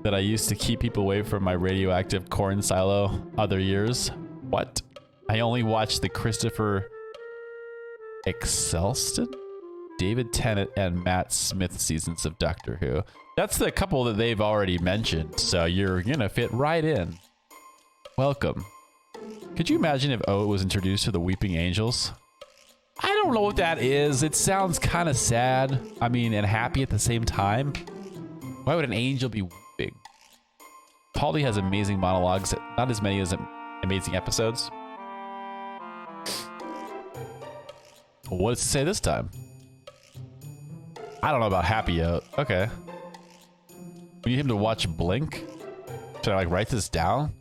that I used to keep people away from my radioactive corn silo other years. What? I only watched the Christopher Eccleston, David Tennant, and Matt Smith seasons of Doctor Who. That's the couple that they've already mentioned, so you're gonna fit right in. Welcome. Could you imagine if Oa was introduced to the Weeping Angels? I don't know what that is. It sounds kind of sad. I mean, and happy at the same time. Why would an angel be weeping? Polly has amazing monologues, not as many as amazing episodes. What does it say this time? I don't know about happy yet. Okay. We need him to watch Blink. Should I like write this down?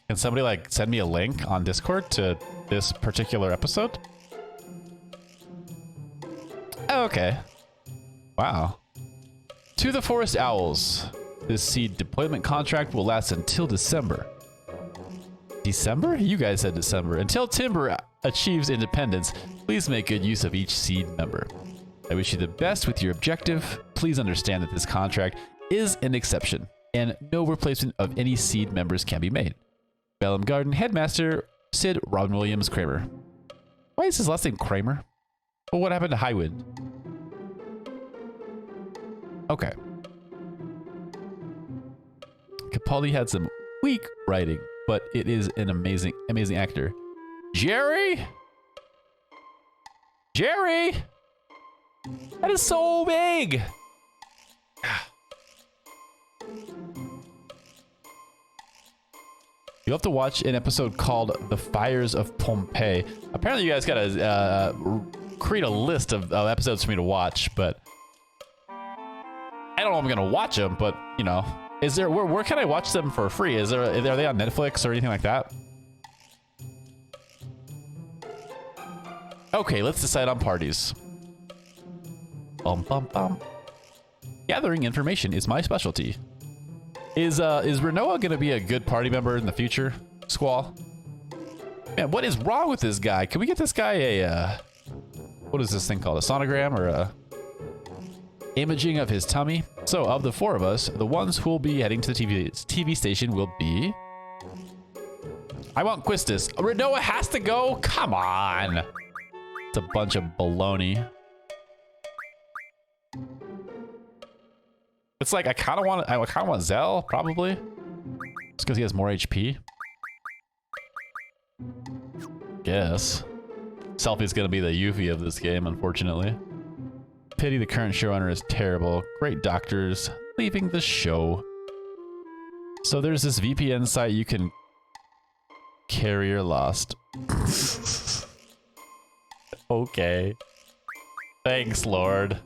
Can somebody like send me a link on Discord to this particular episode? Oh, okay. Wow. To the Forest Owls. This seed deployment contract will last until December. December? You guys said December. Until Timber achieves independence, please make good use of each seed member. I wish you the best with your objective. Please understand that this contract is an exception, and no replacement of any seed members can be made. Bellum Garden Headmaster Sid Robin Williams Kramer. Why is his last name Kramer? Well, what happened to Highwind? Okay. Capaldi had some weak writing, but it is an amazing actor. Jerry? Jerry? That is so big. You'll have to watch an episode called The Fires of Pompeii. Apparently you guys gotta create a list of episodes for me to watch, but I don't know if I'm gonna watch them, but you know, is there, where can I watch them for free? Are they on Netflix or anything like that? Okay, let's decide on parties. Bum bum bum. Gathering information is my specialty. Is Renoa gonna be a good party member in the future, Squall? Man, what is wrong with this guy? Can we get this guy a what is this thing called? A sonogram or a imaging of his tummy? So of the four of us, the ones who will be heading to the TV station will be. I want Quistis. Renoa has to go. Come on. It's a bunch of baloney. It's like I kind of want Zell probably, just because he has more HP. Guess. Selfie's gonna be the Yuffie of this game, unfortunately. Pity the current showrunner is terrible. Great doctors leaving the show. So there's this VPN site you can carrier lost. Okay. Thanks, Lord.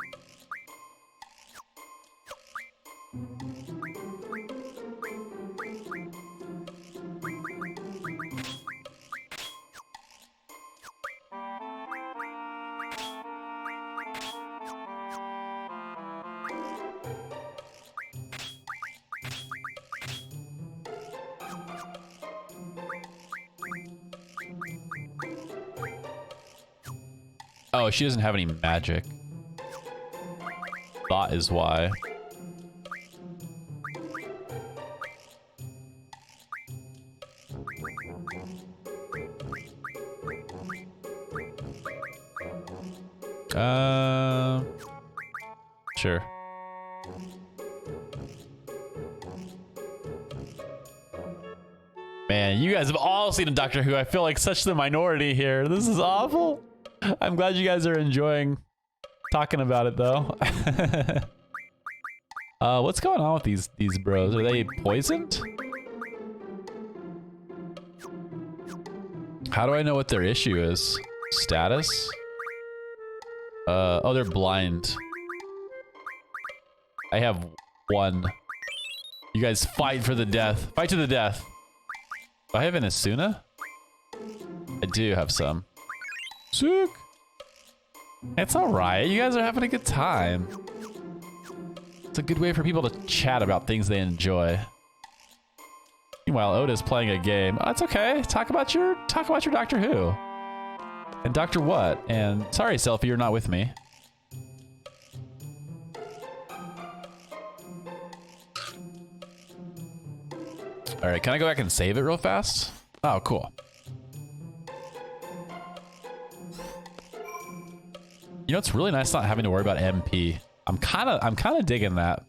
Oh, she doesn't have any magic. That is why. Sure. Man, you guys have all seen a Doctor Who. I feel like such the minority here. This is awful. I'm glad you guys are enjoying talking about it, though. What's going on with these bros? Are they poisoned? How do I know what their issue is? Status? Oh, they're blind. I have one. You guys fight for the death. Fight to the death. Do I have an Asuna? I do have some. Sick. It's alright. You guys are having a good time. It's a good way for people to chat about things they enjoy. Meanwhile, Oda's playing a game. Oh, it's okay. Talk about your Doctor Who. And Doctor What? And sorry, Selfie, you're not with me. All right, can I go back and save it real fast? Oh, cool. You know, it's really nice not having to worry about MP. I'm kind of digging that.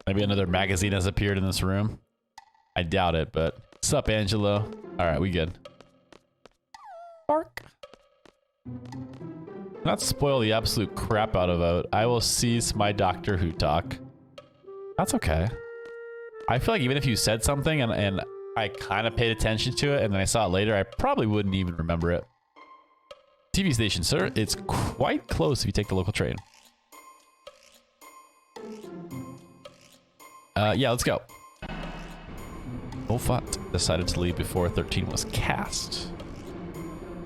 Maybe another magazine has appeared in this room. I doubt it, but sup, Angelo? All right, we good. Bark. Not spoil the absolute crap out of it. I will cease my Doctor Who talk. That's okay. I feel like even if you said something and I kind of paid attention to it and then I saw it later, I probably wouldn't even remember it. TV station, sir. It's quite close if you take the local train. Yeah, let's go. Moffat decided to leave before 13 was cast.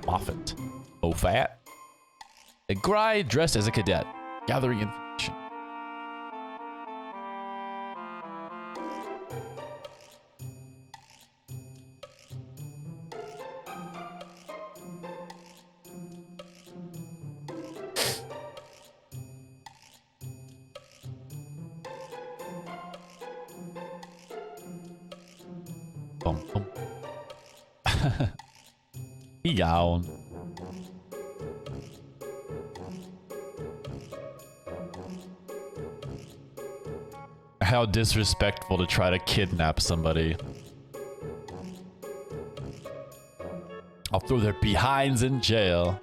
Moffat. Moffat. A Gry dressed as a cadet, gathering information. Bum, bum. He gone. How disrespectful to try to kidnap somebody. I'll throw their behinds in jail.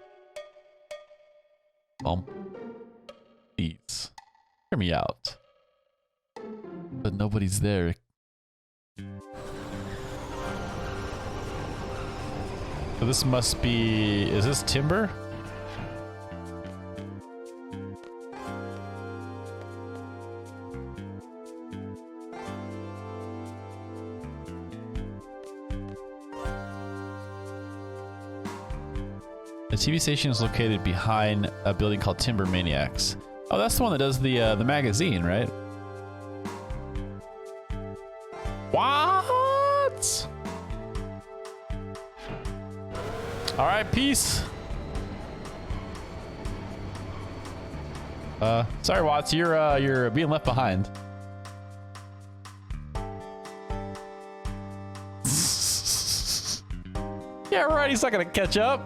Please, hear me out. But nobody's there. So this must be... Is this timber? The TV station is located behind a building called Timber Maniacs. Oh, that's the one that does the magazine, right? What? All right, peace. Sorry, Watts, you're being left behind. Yeah, right. He's not gonna catch up.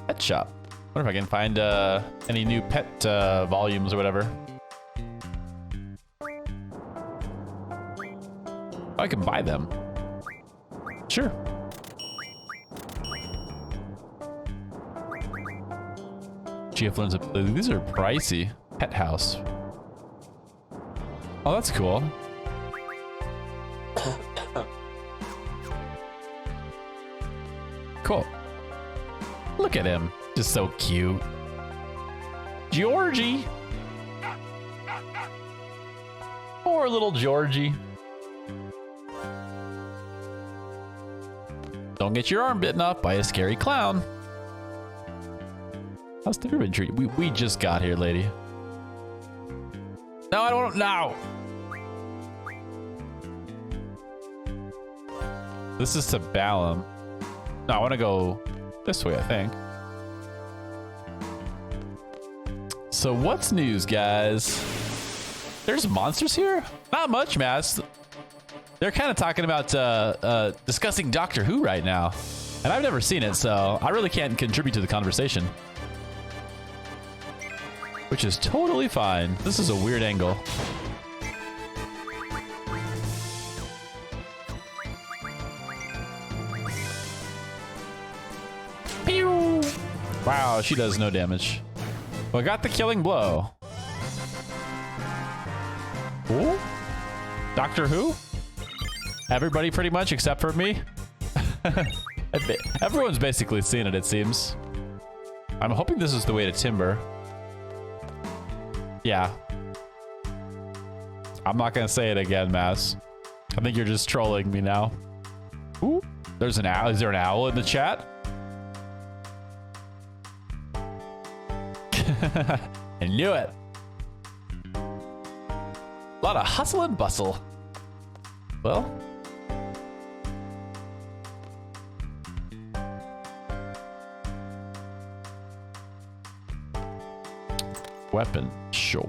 Pet shop. Wonder if I can find any new pet volumes or whatever. Oh, I can buy them. Sure. Geofluence. These are pricey. Pet house. Oh, that's cool. Cool. Look at him. Just so cute. Georgie. Poor little Georgie. Don't get your arm bitten off by a scary clown. How's the been treated? We just got here, lady. No, I don't know. This is to Balam. No, I want to go this way, I think. So what's news, guys? There's monsters here? Not much, Mass. They're kind of talking about discussing Doctor Who right now. And I've never seen it, so I really can't contribute to the conversation. Which is totally fine. This is a weird angle. Pew! Wow, she does no damage. Well, I got the killing blow. Ooh. Doctor Who? Everybody pretty much except for me. Everyone's basically seen it, it seems. I'm hoping this is the way to Timber. Yeah. I'm not gonna say it again, Mass. I think you're just trolling me now. Ooh, there's an owl. Is there an owl in the chat? I knew it. A lot of hustle and bustle. Well. Weapon show.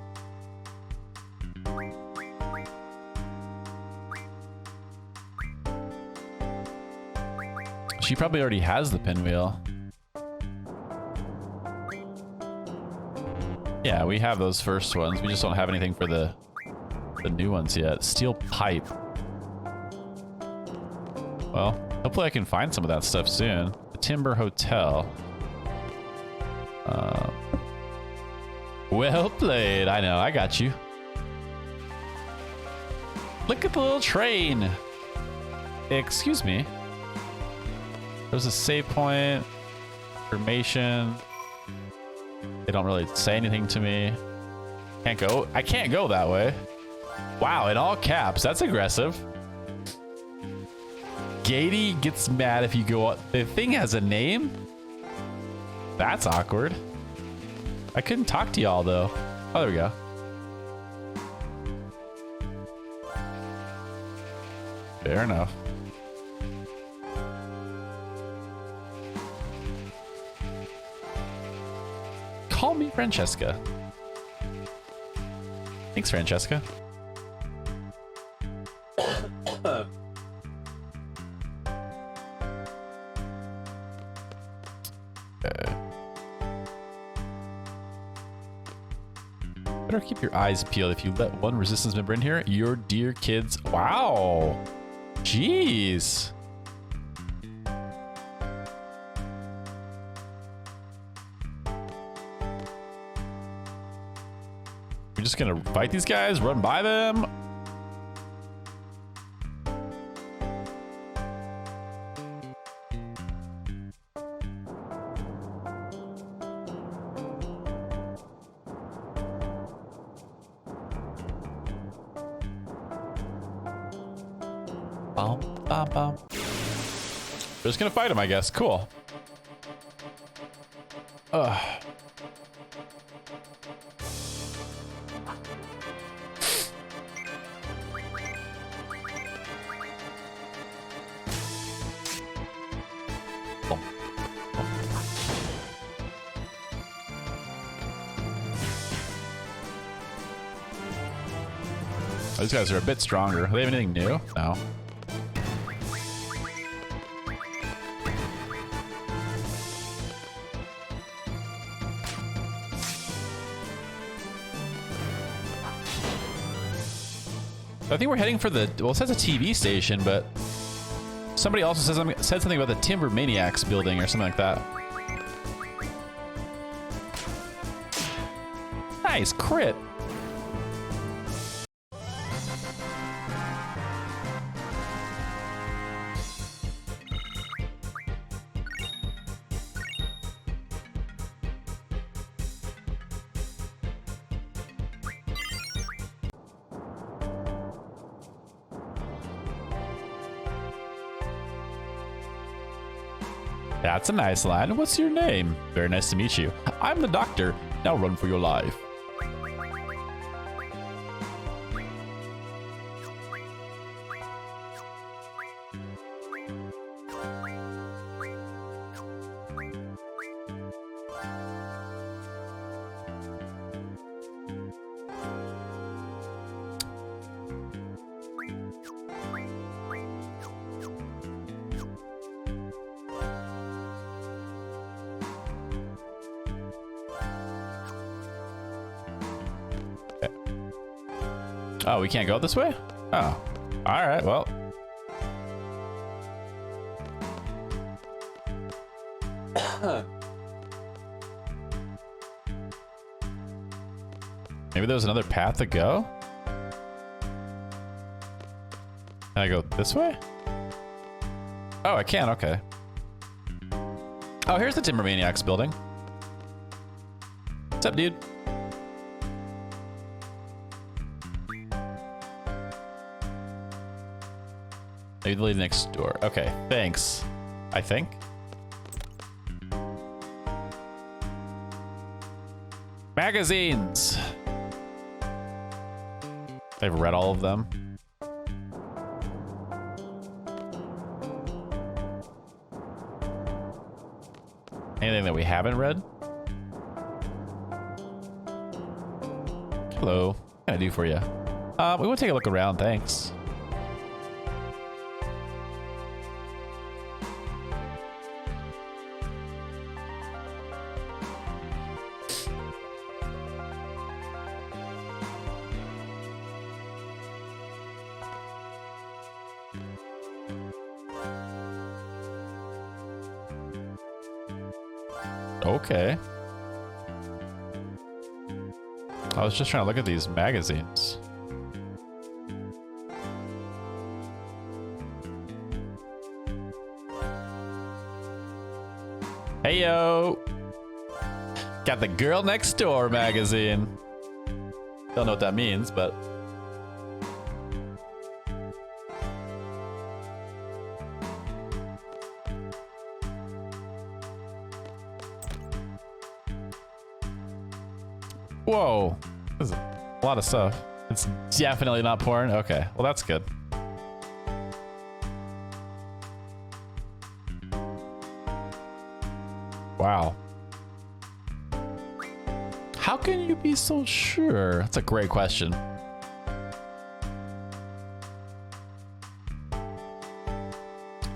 She probably already has the pinwheel. Yeah, we have those first ones. We just don't have anything for the new ones yet. Steel pipe. Well, hopefully I can find some of that stuff soon. The Timber Hotel. Well played. I know, I got you. Look at the little train. Excuse me. There's a save point. Information. They don't really say anything to me. Can't go. I can't go that way. Wow, in all caps. That's aggressive. Gatey gets mad if you go up. The thing has a name? That's awkward. I couldn't talk to y'all though. Oh, there we go. Fair enough. Call me Francesca. Thanks, Francesca. Better keep your eyes peeled. If you let one resistance member in here, your dear kids. Wow. Jeez. We're just gonna fight these guys, run by them. We're just gonna fight him, I guess. Cool. Ugh. These guys are a bit stronger. Do they have anything new? No. I think we're heading for the, well, it says a TV station, but somebody also said something about the Timber Maniacs building or something like that. Nice crit. That's a nice line. What's your name? Very nice to meet you. I'm the doctor. Now run for your life. Oh, we can't go this way? Oh. Alright, well. Maybe there's another path to go? Can I go this way? Oh, I can, okay. Oh, here's the Timber Maniacs building. What's up, dude? Maybe the lady next door. Okay, thanks. I think. Magazines. I've read all of them. Anything that we haven't read? Hello. What can I do for you? We want to take a look around, thanks. Okay. I was just trying to look at these magazines. Hey yo! Got the Girl Next Door magazine. Don't know what that means, but whoa, this is a lot of stuff. It's definitely not porn. Okay, well that's good. Wow. How can you be so sure? That's a great question.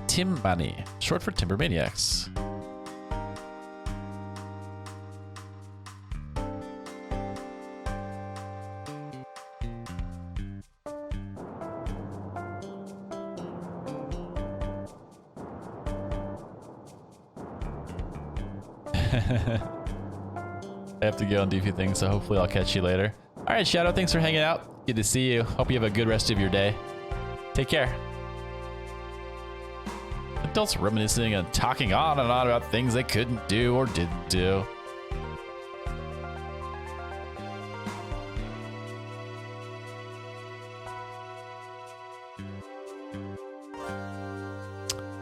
Tim Money, short for Timber Maniacs. I have to go and do a few things, so hopefully I'll catch you later. All right, Shadow, thanks for hanging out. Good to see you. Hope you have a good rest of your day. Take care. Adults reminiscing and talking on and on about things they couldn't do or didn't do.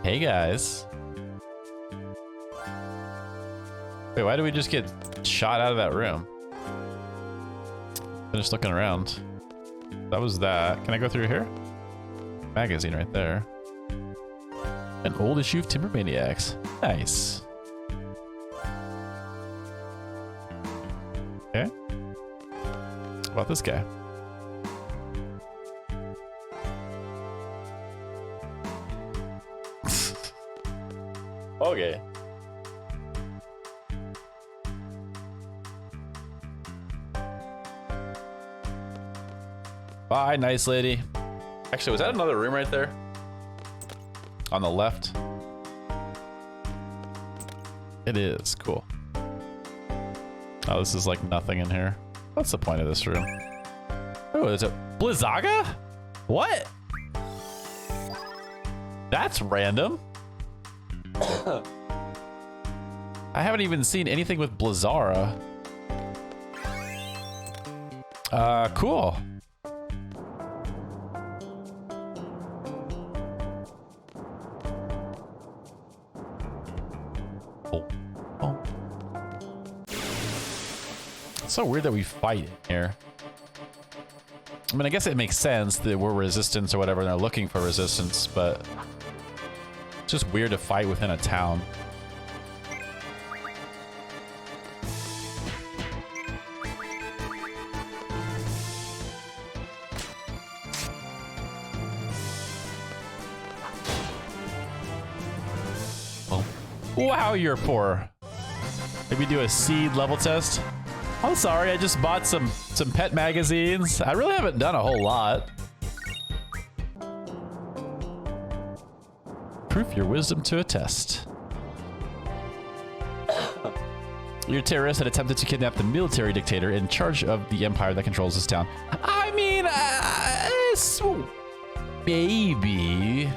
Hey guys. Wait, why did we just get shot out of that room? I'm just looking around. That was that. Can I go through here? Magazine right there. An old issue of Timber Maniacs. Nice. Okay. What about this guy? Okay. Bye, nice lady. Actually, was that another room right there? On the left? It is. Cool. Oh, this is like nothing in here. What's the point of this room? Oh, is it Blizzaga? What? That's random. I haven't even seen anything with Blizzara. Cool. It's so weird that we fight in here. I mean, I guess it makes sense that we're resistance or whatever, and they're looking for resistance, but it's just weird to fight within a town. Oh. Wow, you're poor. Maybe do a seed level test. I'm sorry, I just bought some pet magazines. I really haven't done a whole lot. Proof your wisdom to a test. Your terrorist had attempted to kidnap the military dictator in charge of the empire that controls this town. I mean, maybe.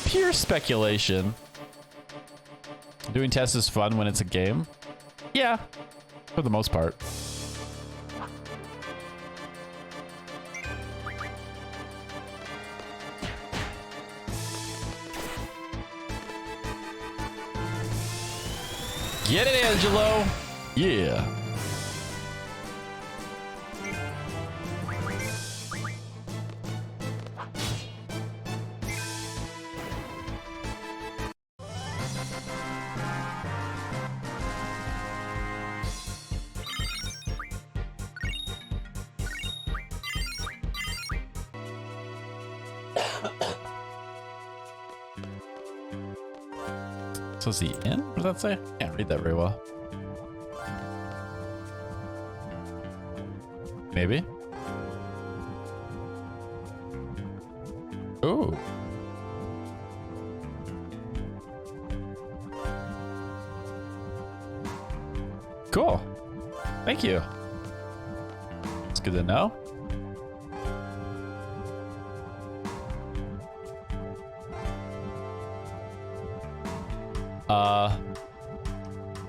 Pure speculation. Doing tests is fun when it's a game. Yeah, for the most part. Get it, Angelo. Yeah. So is he in? What does that say? Can't read that very well. Maybe. Ooh. Cool. Thank you. It's good to know.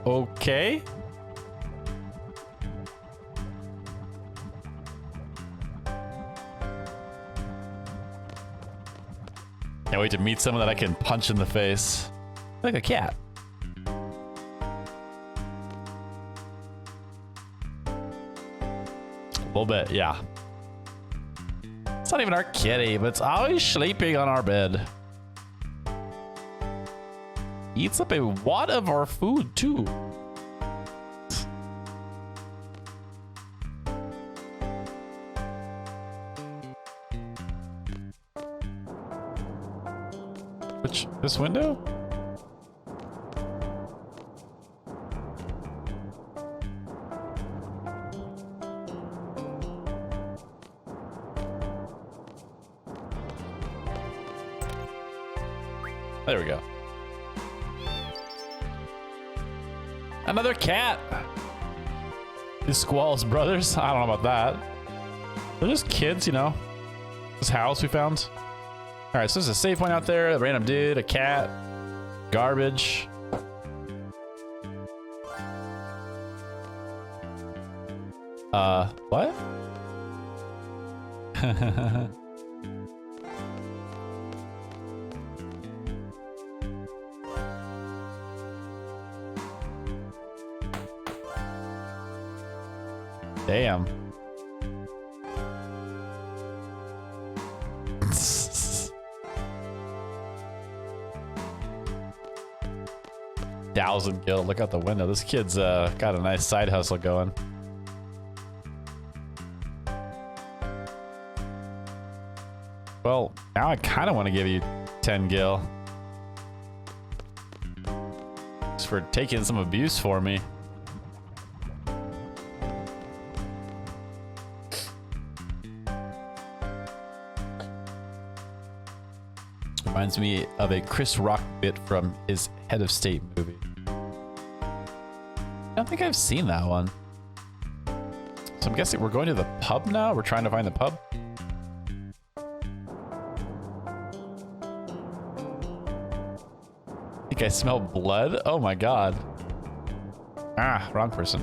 Okay. Can't wait to meet someone that I can punch in the face. Like a cat. A little bit, yeah. It's not even our kitty, but it's always sleeping on our bed. Eats up a lot of our food, too. This window? There we go. Another cat. These Squall's brothers? I don't know about that. They're just kids, you know. This house we found. All right, so there's a save point out there, a random dude, a cat, garbage. What? Damn. Thousand gil. Look out the window. This kid's got a nice side hustle going. Well, now I kind of want to give you 10 gil. Just for taking some abuse for me. Reminds me of a Chris Rock bit from his Head of State movie. I don't think I've seen that one. So I'm guessing we're going to the pub now? We're trying to find the pub? I think I smell blood? Oh my god. Ah, wrong person.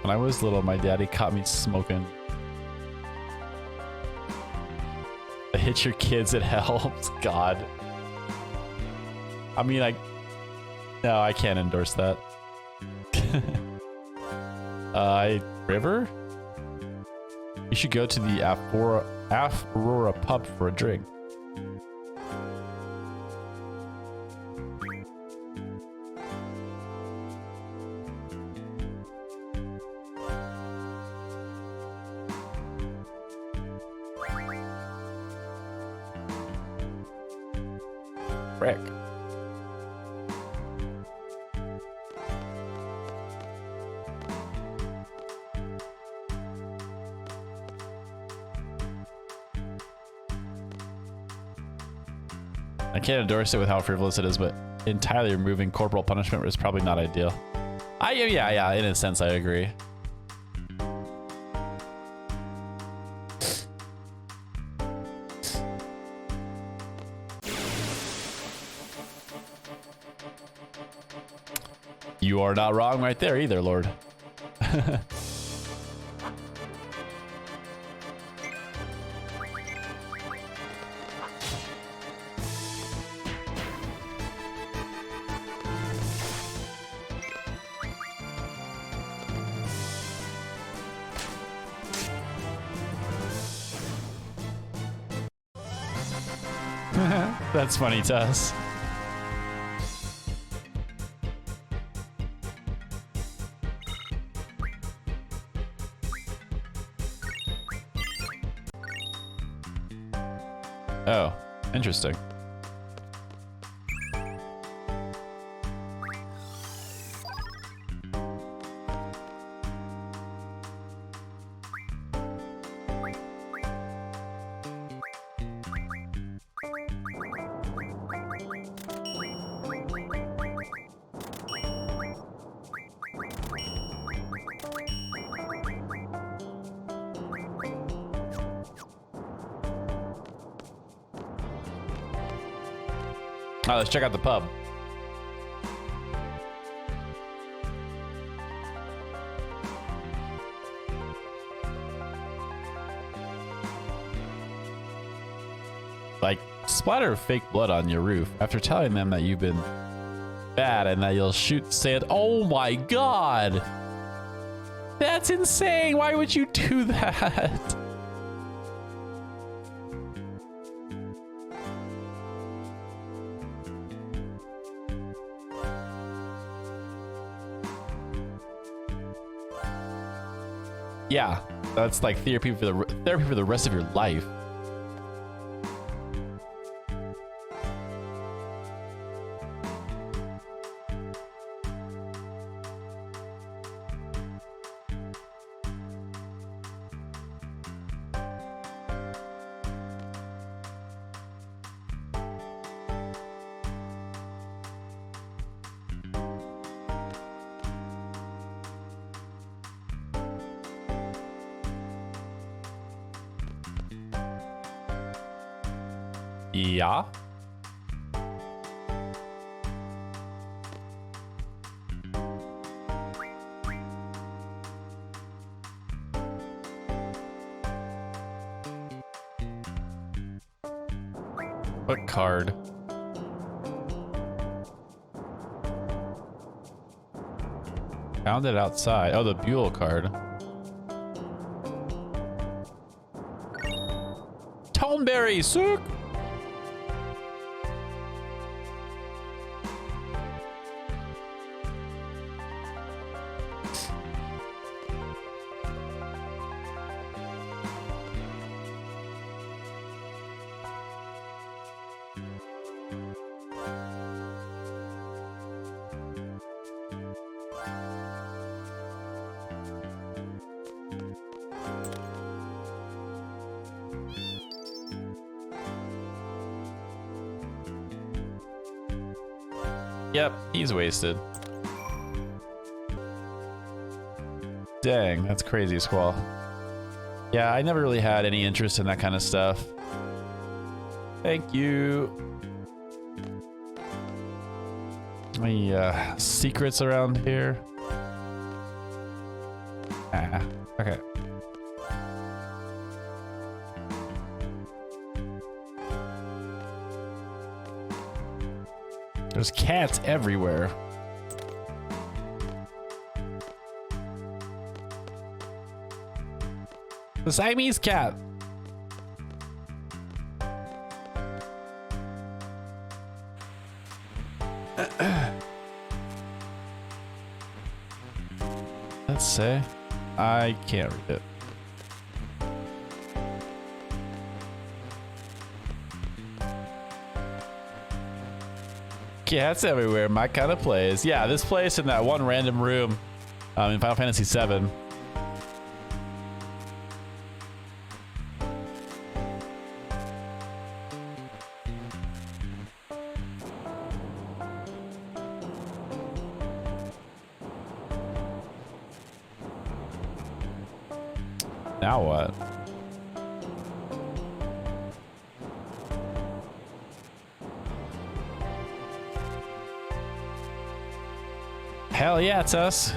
When I was little, my daddy caught me smoking. Hit your kids, it helps. God. I mean, no, I can't endorse that. River? You should go to the Aurora pub for a drink. Frick. I can't endorse it with how frivolous it is, but entirely removing corporal punishment is probably not ideal. Yeah, in a sense, I agree. You are not wrong right there either, Lord. That's funny to us. Oh, interesting. right, let's check out the pub. Like, splatter fake blood on your roof after telling them that you've been bad and that you'll shoot sand. Oh my god! That's insane! Why would you do that? Yeah, that's like therapy for the rest of your life. Yeah. What card? Found it outside. Oh, the Buell card. Toneberry, sick! Yep, he's wasted. Dang, that's crazy, Squall. Yeah, I never really had any interest in that kind of stuff. Thank you. Any secrets around here? Ah, okay. There's cats everywhere. The Siamese cat. Let's say I can't read it. Cats everywhere, my kind of place. Yeah, this place in that one random room in Final Fantasy VII. Now what? Hell yeah, it's us.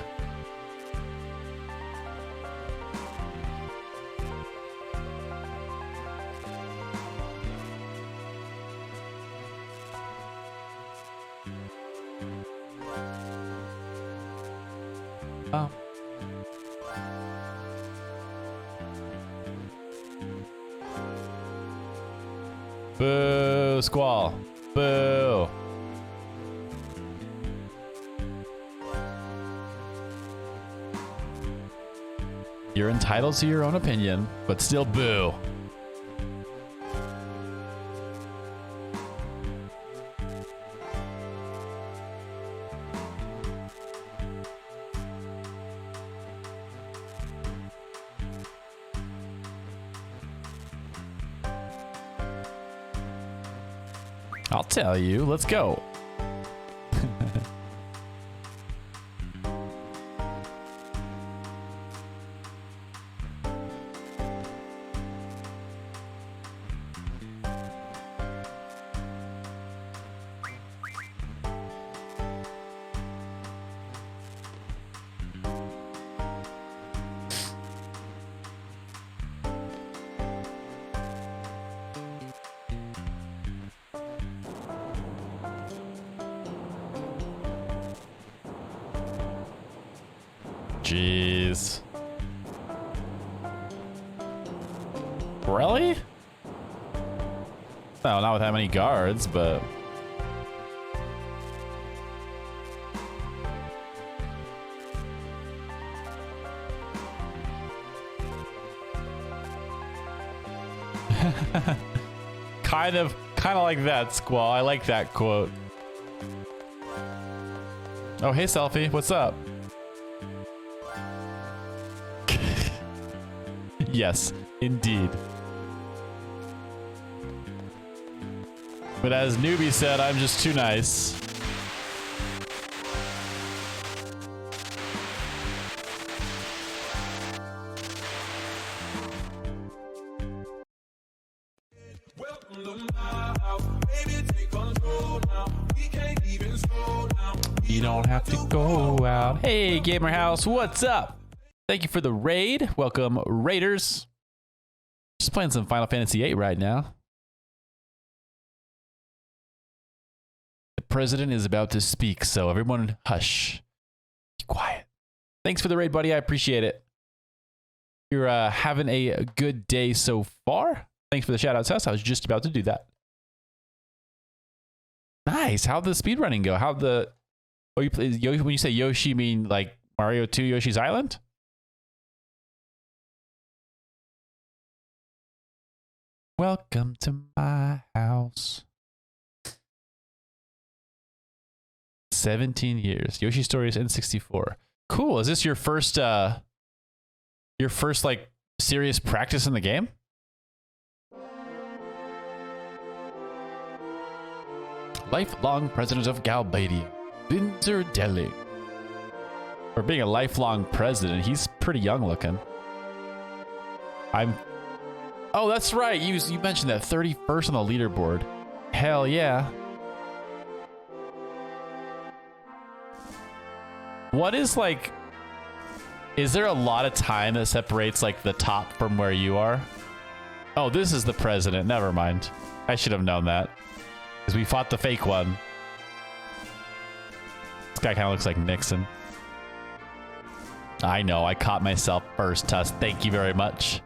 Oh. Boo, Squall. Boo. You're entitled to your own opinion, but still boo. I'll tell you. Let's go. jeez. Really? No, not with that many guards, but... kind of like that, Squall. I like that quote. Oh, hey, Selfie. What's up? Yes, indeed. But as Newbie said, I'm just too nice. You don't have to go out. Hey, Gamer House, what's up? Thank you for the raid. Welcome, Raiders. Just playing some Final Fantasy VIII right now. The president is about to speak, so everyone hush. Be quiet. Thanks for the raid, buddy. I appreciate it. You're having a good day so far. Thanks for the shout outs, House. I was just about to do that. Nice. How'd the speedrunning go? How'd the... Oh, you play, when you say Yoshi, you mean like Mario 2 Yoshi's Island? Welcome to my house. 17 years. Yoshi Stories N64. Cool. Is this your first like serious practice in the game? Lifelong president of Galbadian. Winter Deli. For being a lifelong president, he's pretty young looking. Oh, that's right. You mentioned that 31st on the leaderboard. Hell yeah. What is like... Is there a lot of time that separates like the top from where you are? Oh, this is the president. Never mind. I should have known that. Because we fought the fake one. This guy kind of looks like Nixon. I know, I caught myself first, Tuss. Thank you very much.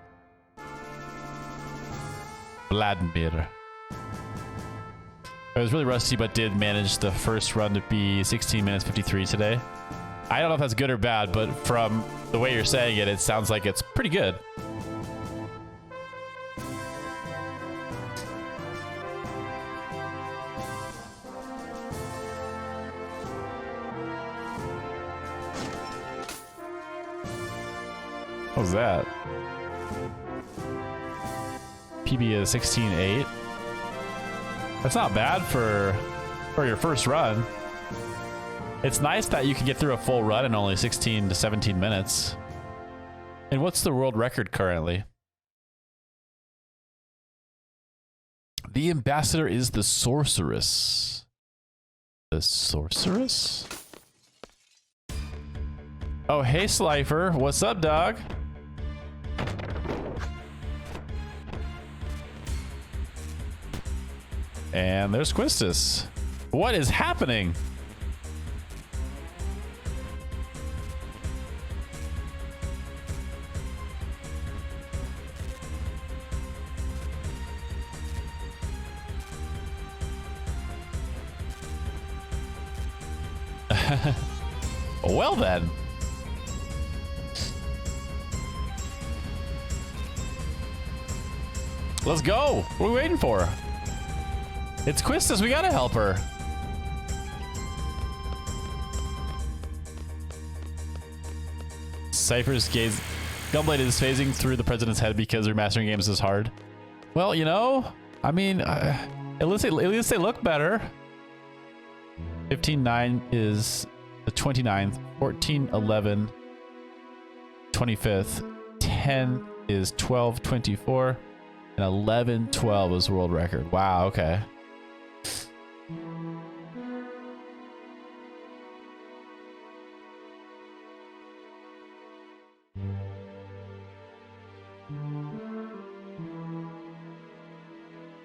Vladimir. I was really rusty, but did manage the first run to be 16 minutes 53 today. I don't know if that's good or bad, but from the way you're saying it, it sounds like it's pretty good. What was that? PB is 16.8. That's not bad for your first run. It's nice that you can get through a full run in only 16 to 17 minutes. And what's the world record currently? The ambassador is the sorceress. The sorceress? Oh, hey, Slifer. What's up, dog? And there's Quistis. What is happening? Well then. Let's go. What are we waiting for? It's Quistis. We gotta help her. Cypher's gaze. Gunblade is phasing through the president's head because remastering games is hard. Well, you know, I mean, at least they look better. 15.9 is the 29th. 14.11, 25th. 10 is 12.24. And 11.12 is world record. Wow, okay.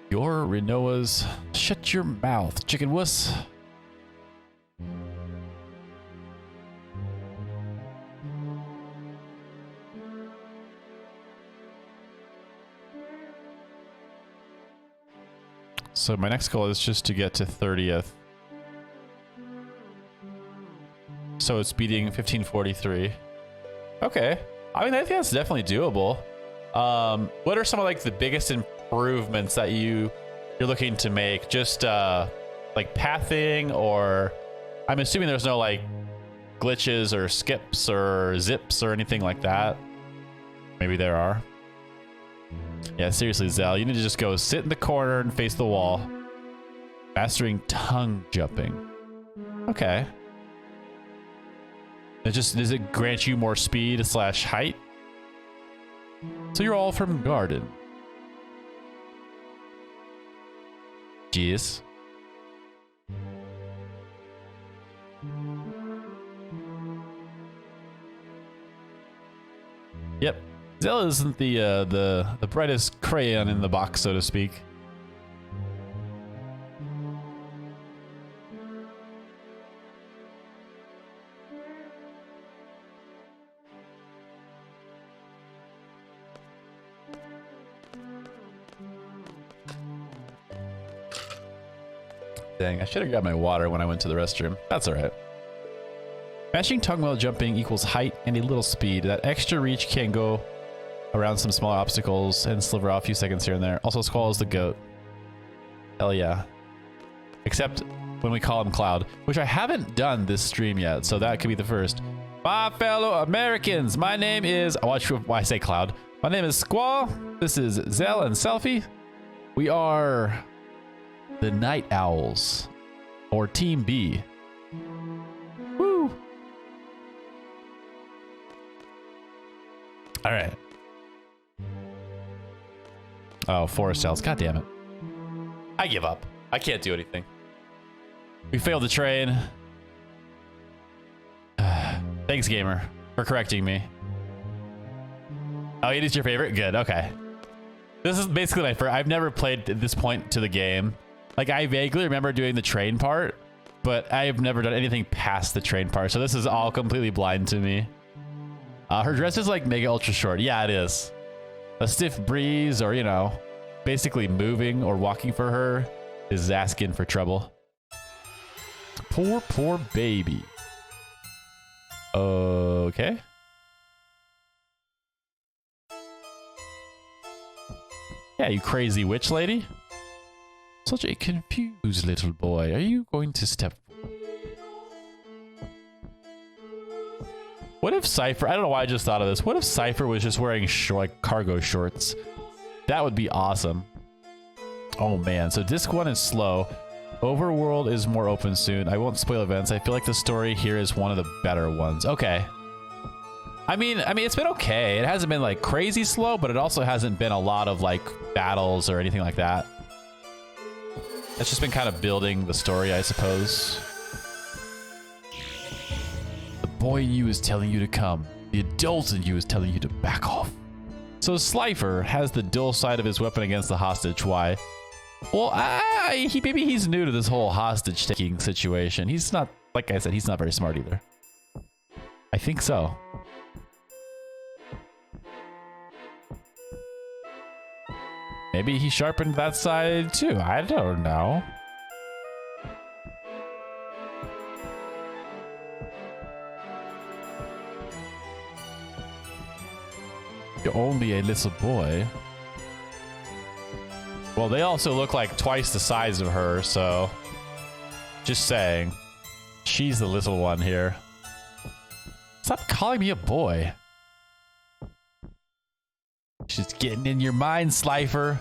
Your Renoa's. Shut your mouth, chicken wuss. So my next goal is just to get to 30th. So it's beating 1543. Okay. I mean, I think that's definitely doable. What are some of like the biggest improvements that you're looking to make? Just like pathing, or I'm assuming there's no like glitches or skips or zips or anything like that. Maybe there are. Yeah, seriously, Zell, you need to just go sit in the corner and face the wall. Mastering tongue jumping. Okay. Does it grant you more speed / height? So you're all from Garden. Jeez. Yep. Zell isn't the brightest crayon in the box, so to speak. Dang, I should have grabbed my water when I went to the restroom. That's all right. Mashing tongue while jumping equals height and a little speed. That extra reach can go around some smaller obstacles and sliver off a few seconds here and there. Also, Squall is the goat. Hell yeah. Except when we call him Cloud, which I haven't done this stream yet, so that could be the first. My fellow Americans, my name is... Watch why I say Cloud. My name is Squall. This is Zell and Selfie. We are the Night Owls, or Team B. Woo! All right. Oh, Forest Owls. God damn it. I give up. I can't do anything. We failed the train. Thanks, gamer, for correcting me. Oh, it is your favorite? Good, okay. This is basically my first... I've never played at this point to the game. Like, I vaguely remember doing the train part, but I've never done anything past the train part, so this is all completely blind to me. Her dress is like mega ultra short. Yeah, it is. A stiff breeze, or, you know, basically moving or walking for her is asking for trouble. Poor, poor baby. Okay. Yeah, you crazy witch lady. Such a confused little boy. Are you going to step forward? What if Cypher... I don't know why I just thought of this. What if Cypher was just wearing like cargo shorts? That would be awesome. Oh, man. So Disc 1 is slow. Overworld is more open soon. I won't spoil events. I feel like the story here is one of the better ones. Okay. I mean, it's been okay. It hasn't been like crazy slow, but it also hasn't been a lot of like battles or anything like that. It's just been kind of building the story, I suppose. The boy in you is telling you to come. The adult in you is telling you to back off. So Slifer has the dull side of his weapon against the hostage. Why? Well, maybe he's new to this whole hostage taking situation. He's not, like I said, he's not very smart either. I think so. Maybe he sharpened that side too. I don't know. You're only a little boy. Well, they also look like twice the size of her, so just saying. She's the little one here. Stop calling me a boy. She's getting in your mind, Slifer.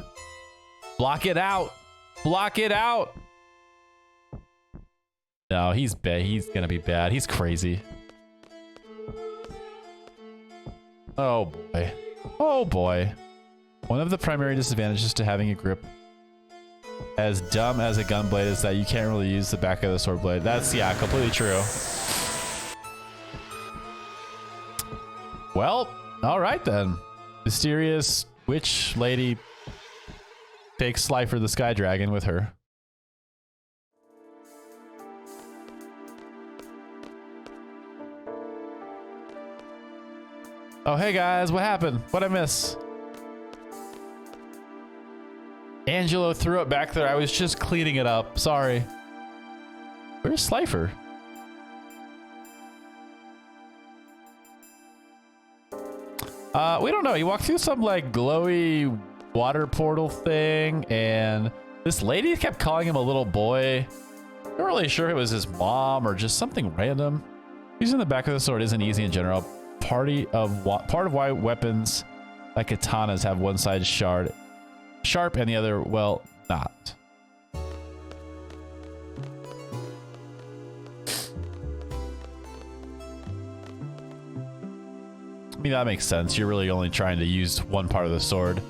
Block it out. Block it out. No, he's bad. He's gonna be bad. He's crazy. Oh boy. Oh boy. One of the primary disadvantages to having a grip as dumb as a gun blade is that you can't really use the back of the sword blade. That's, yeah, completely true. Well, all right then. Mysterious witch lady takes Slifer the Sky Dragon with her. Oh, hey guys, what happened? What'd I miss? Angelo threw it back there. I was just cleaning it up. Sorry. Where's Slifer? We don't know. He walked through some like glowy water portal thing, and this lady kept calling him a little boy. I'm not really sure if it was his mom or just something random. Using the back of the sword isn't easy in general. Part of why weapons like katanas have one side sharp and the other, well, not. I mean, that makes sense. You're really only trying to use one part of the sword.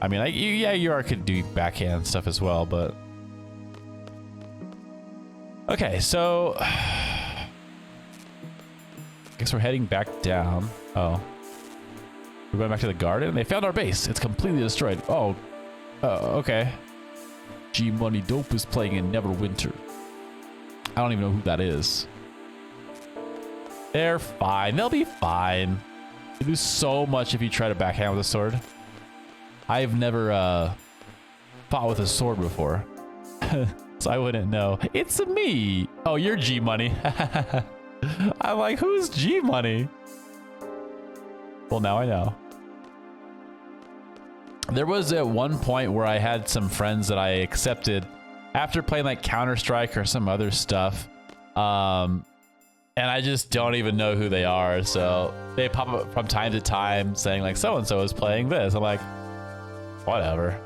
I mean, yeah, you could do backhand stuff as well, but... Okay, so... I guess we're heading back down. Oh. We're going back to the garden. They found our base. It's completely destroyed. Oh. Okay. G Money Dope is playing in Neverwinter. I don't even know who that is. They're fine. They'll be fine. You lose so much if you try to backhand with a sword. I've never fought with a sword before. So I wouldn't know. It's me. Oh, you're G Money. I'm like, who's G Money? Well, now I know. There was at one point where I had some friends that I accepted after playing like Counter-Strike or some other stuff. And I just don't even know who they are. So they pop up from time to time saying like, so-and-so is playing this. I'm like, whatever.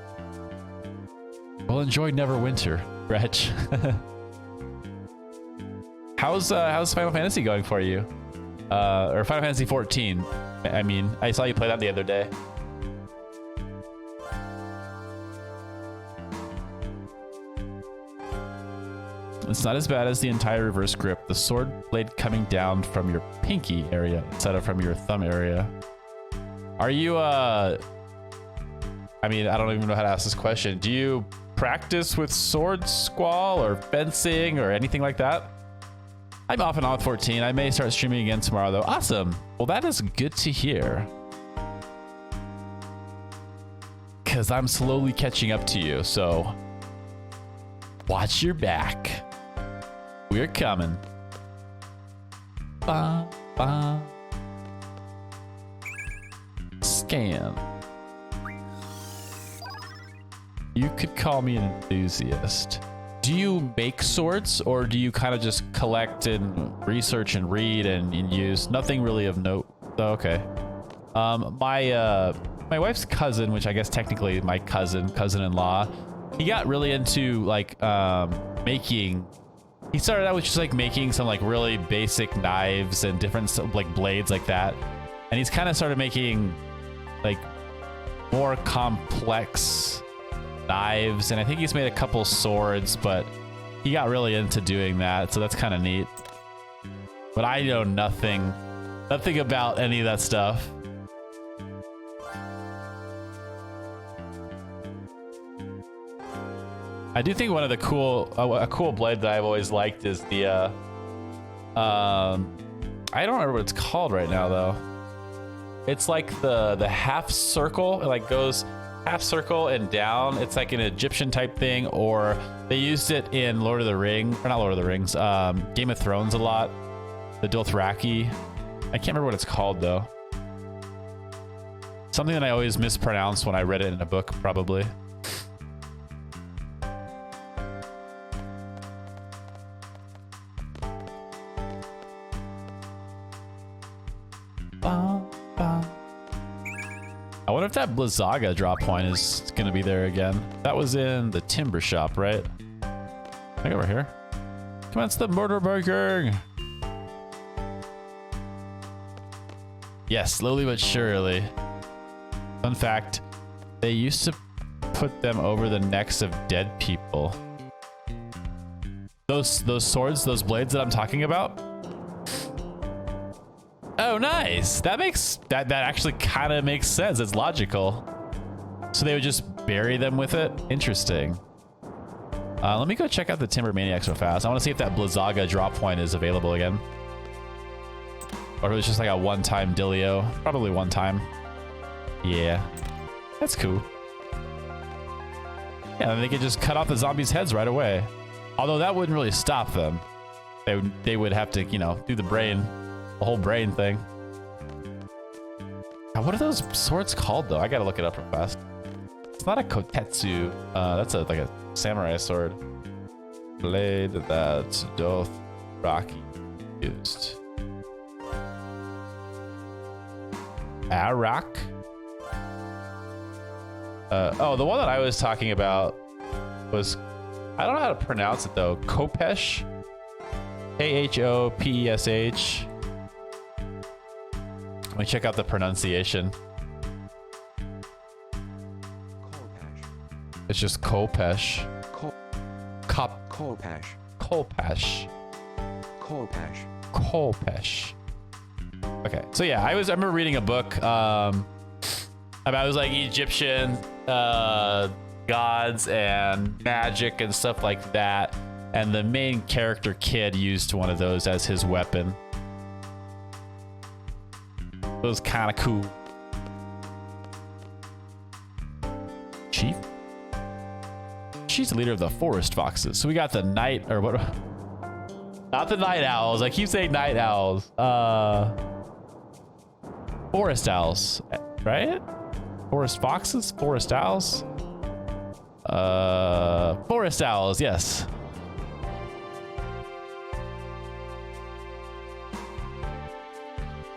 Well, enjoy Neverwinter, Gretch. How's Final Fantasy going for you? Or Final Fantasy 14. I mean, I saw you play that the other day. It's not as bad as the entire reverse grip. The sword blade coming down from your pinky area instead of from your thumb area. Are you, I mean, I don't even know how to ask this question. Do you practice with sword squall or fencing or anything like that? I'm off and on with 14. I may start streaming again tomorrow, though. Awesome. Well, that is good to hear. Because I'm slowly catching up to you, so watch your back. We're coming. Ba, ba. Scan. You could call me an enthusiast. Do you make swords, or do you kind of just collect and research and read and use? Nothing really of note. Oh, okay. My wife's cousin, which I guess technically my cousin-in-law, he got really into like making. He started out with just like making some like really basic knives and different like blades like that, and he's kind of started making like more complex knives, and I think he's made a couple swords, but he got really into doing that, so that's kind of neat. But I know nothing about any of that stuff. I do think one of the a cool blade that I've always liked is the I don't remember what it's called right now though. It's like the half circle. It like goes half circle and down. It's like an Egyptian type thing, or they used it in Lord of the Rings, or not Lord of the Rings, Game of Thrones a lot. The Dothraki. I can't remember what it's called though. Something that I always mispronounce when I read it in a book, probably. I wonder if that Blizzaga drop point is gonna be there again. That was in the timber shop, right? I think over here. Commence the murder making. Yes, slowly but surely. Fun fact, they used to put them over the necks of dead people. Those swords, those blades that I'm talking about. Oh, nice. That actually kind of makes sense. It's logical. So they would just bury them with it. Interesting. Let me go check out the Timber Maniacs real fast. I want to see if that Blizzaga drop point is available again. Or if it was just like a one-time dealio. Probably one time. Yeah. That's cool. Yeah, then they could just cut off the zombies' heads right away. Although that wouldn't really stop them. They would have to, you know, do the whole brain thing. Now, what are those swords called, though? I gotta look it up real fast. It's not a kotetsu. That's like a samurai sword. Blade that Dothraki used. Arak? Oh, the one that I was talking about was, I don't know how to pronounce it though. Khopesh? K-H-O-P-E-S-H. Let me check out the pronunciation. It's just Khopesh. Khopesh. Khopesh. Khopesh. Khopesh. Okay, so yeah, I remember reading a book about, it was like Egyptian gods and magic and stuff like that, and the main character kid used one of those as his weapon. It was kind of cool. Chief? She's the leader of the forest foxes. So we got the night, or what? Not the night owls. I keep saying night owls. Forest owls, right? Forest foxes? Forest owls? Forest owls, yes.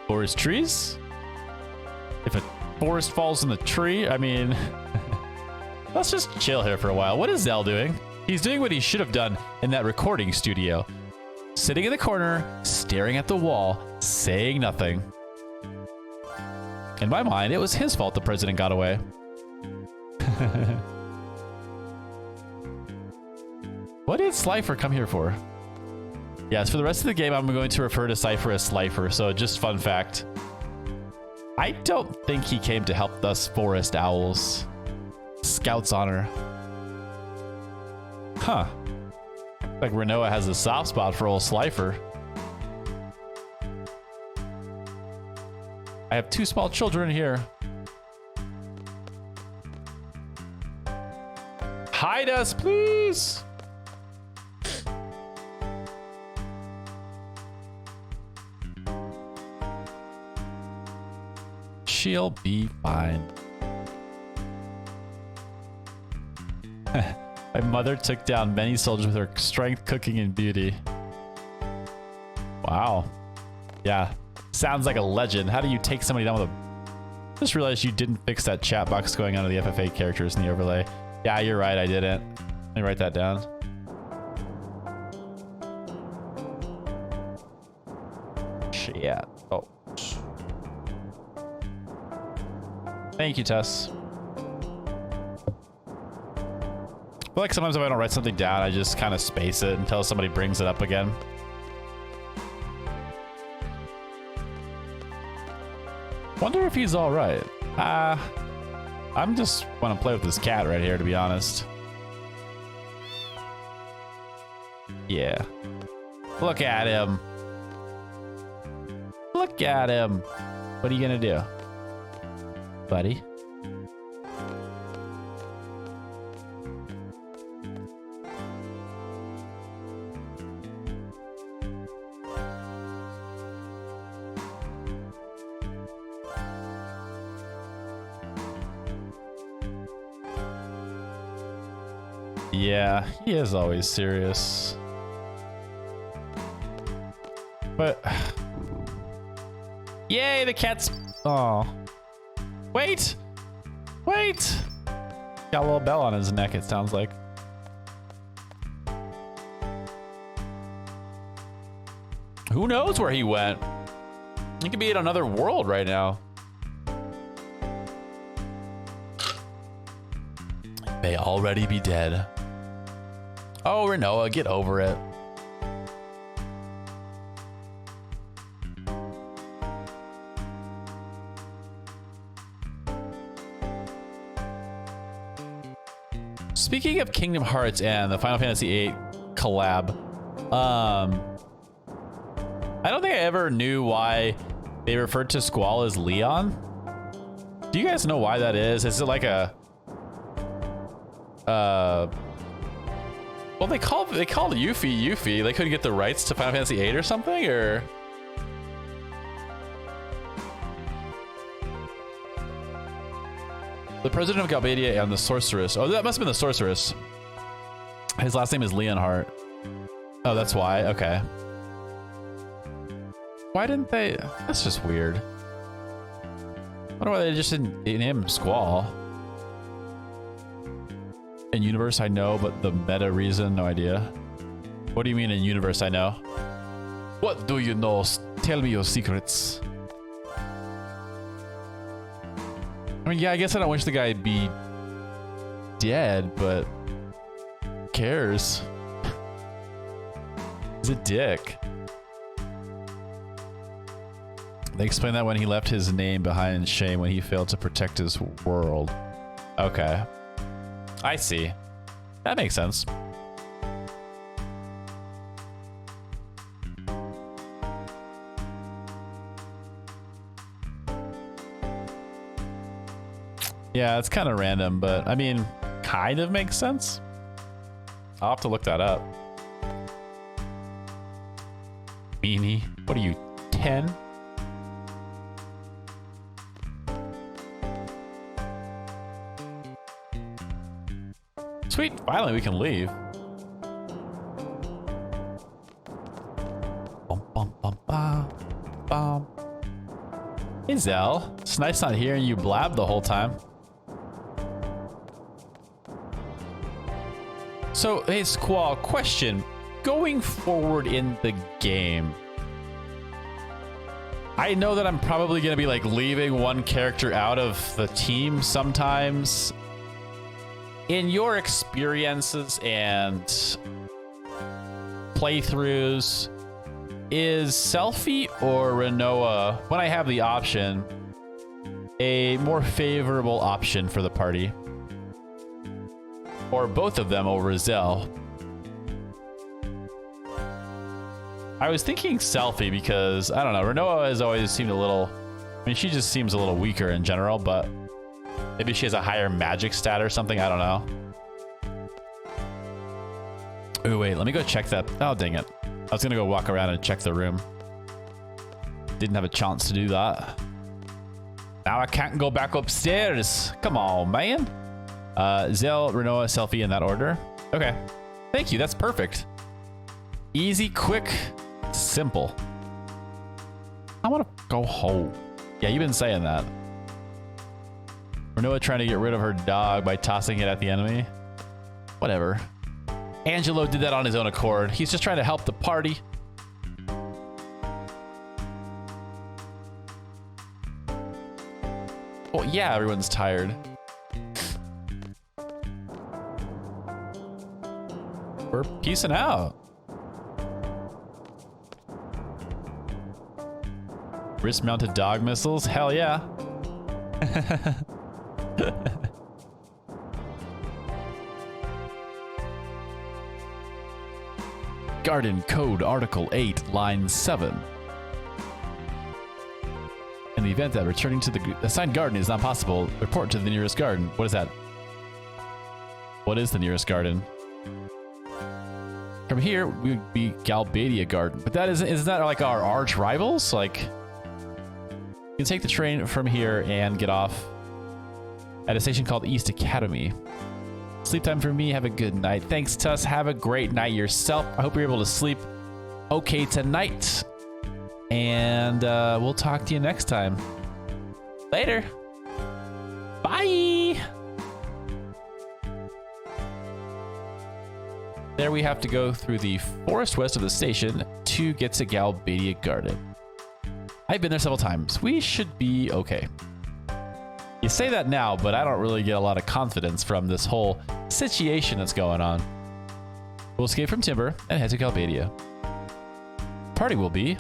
Forest trees? If a forest falls in the tree, I mean, let's just chill here for a while. What is Zell doing? He's doing what he should have done in that recording studio. Sitting in the corner, staring at the wall, saying nothing. In my mind, it was his fault the president got away. What did Slifer come here for? Yes, for the rest of the game, I'm going to refer to Cypher as Slifer, so just fun fact. I don't think he came to help us forest owls. Scout's honor. Huh. Like Renoa has a soft spot for old Slifer. I have 2 small children here. Hide us, please. She'll be fine. My mother took down many soldiers with her strength, cooking, and beauty. Wow. Yeah. Sounds like a legend. How do you take somebody down with a... Just realized you didn't fix that chat box going on to the FFA characters in the overlay. Yeah, you're right. I didn't. Let me write that down. Shit. Oh. Thank you, Tess. I feel like sometimes if I don't write something down, I just kind of space it until somebody brings it up again. Wonder if he's all right. I'm just want to play with this cat right here, to be honest. Yeah. Look at him. Look at him. What are you gonna do, buddy? Yeah, he is always serious. But... Yay, the cat's... Oh. Wait! Wait! Got a little bell on his neck, it sounds like. Who knows where he went? He could be in another world right now. May already be dead. Oh, Renoa, get over it. Speaking of Kingdom Hearts and the Final Fantasy VIII collab, I don't think I ever knew why they referred to Squall as Leon. Do you guys know why that is? Is it like a... Well, they called Yuffie. They couldn't get the rights to Final Fantasy VIII or something, or. The president of Galbadia and the sorceress. Oh, that must have been the sorceress. His last name is Leonhardt. Oh, that's why. Okay. Why didn't they? That's just weird. I wonder why they just didn't name him Squall. In universe, I know, but the meta reason, no idea. What do you mean in universe, I know? What do you know? Tell me your secrets. I mean, yeah, I guess I don't wish the guy be dead, but who cares? He's a dick. They explained that when he left his name behind in shame when he failed to protect his world. Okay. I see. That makes sense. Yeah, it's kind of random, but I mean, kind of makes sense. I'll have to look that up. Meanie, what are you, 10? Sweet, finally we can leave. Bum, bum, bum, bum, bum. Hey Zell, it's nice not hearing you blab the whole time. So, hey Squall, question. Going forward in the game, I know that I'm probably going to be like leaving one character out of the team sometimes. In your experiences and playthroughs, is Selphie or Rinoa, when I have the option, a more favorable option for the party? Or both of them over Zell? I was thinking Selphie because, I don't know, Rinoa has always seemed a little, I mean, she just seems a little weaker in general, but maybe she has a higher magic stat or something, I don't know. Oh wait, let me go check that. Oh, dang it. I was gonna go walk around and check the room. Didn't have a chance to do that. Now I can't go back upstairs. Come on, man. Zell, Rinoa, Selphie in that order. Okay. Thank you, that's perfect. Easy, quick, simple. I want to go home. Yeah, you've been saying that. Rinoa trying to get rid of her dog by tossing it at the enemy. Whatever. Angelo did that on his own accord. He's just trying to help the party. Well, yeah, everyone's tired. We're peacing out. Wrist-mounted dog missiles? Hell yeah. Garden Code Article 8, Line 7. In the event that returning to the assigned garden is not possible, report to the nearest garden. What is that? What is the nearest garden? From here, we would be Galbadia Garden. But that isn't that like our arch rivals? Like, you can take the train from here and get off at a station called East Academy. Sleep time for me. Have a good night. Thanks, Tuss. Have a great night yourself. I hope you're able to sleep okay tonight. And we'll talk to you next time. Later. Bye. There we have to go through the forest west of the station to get to Galbadia Garden. I've been there several times. We should be okay. You say that now, but I don't really get a lot of confidence from this whole situation that's going on. We'll escape from Timber and head to Galbadia. Party will be.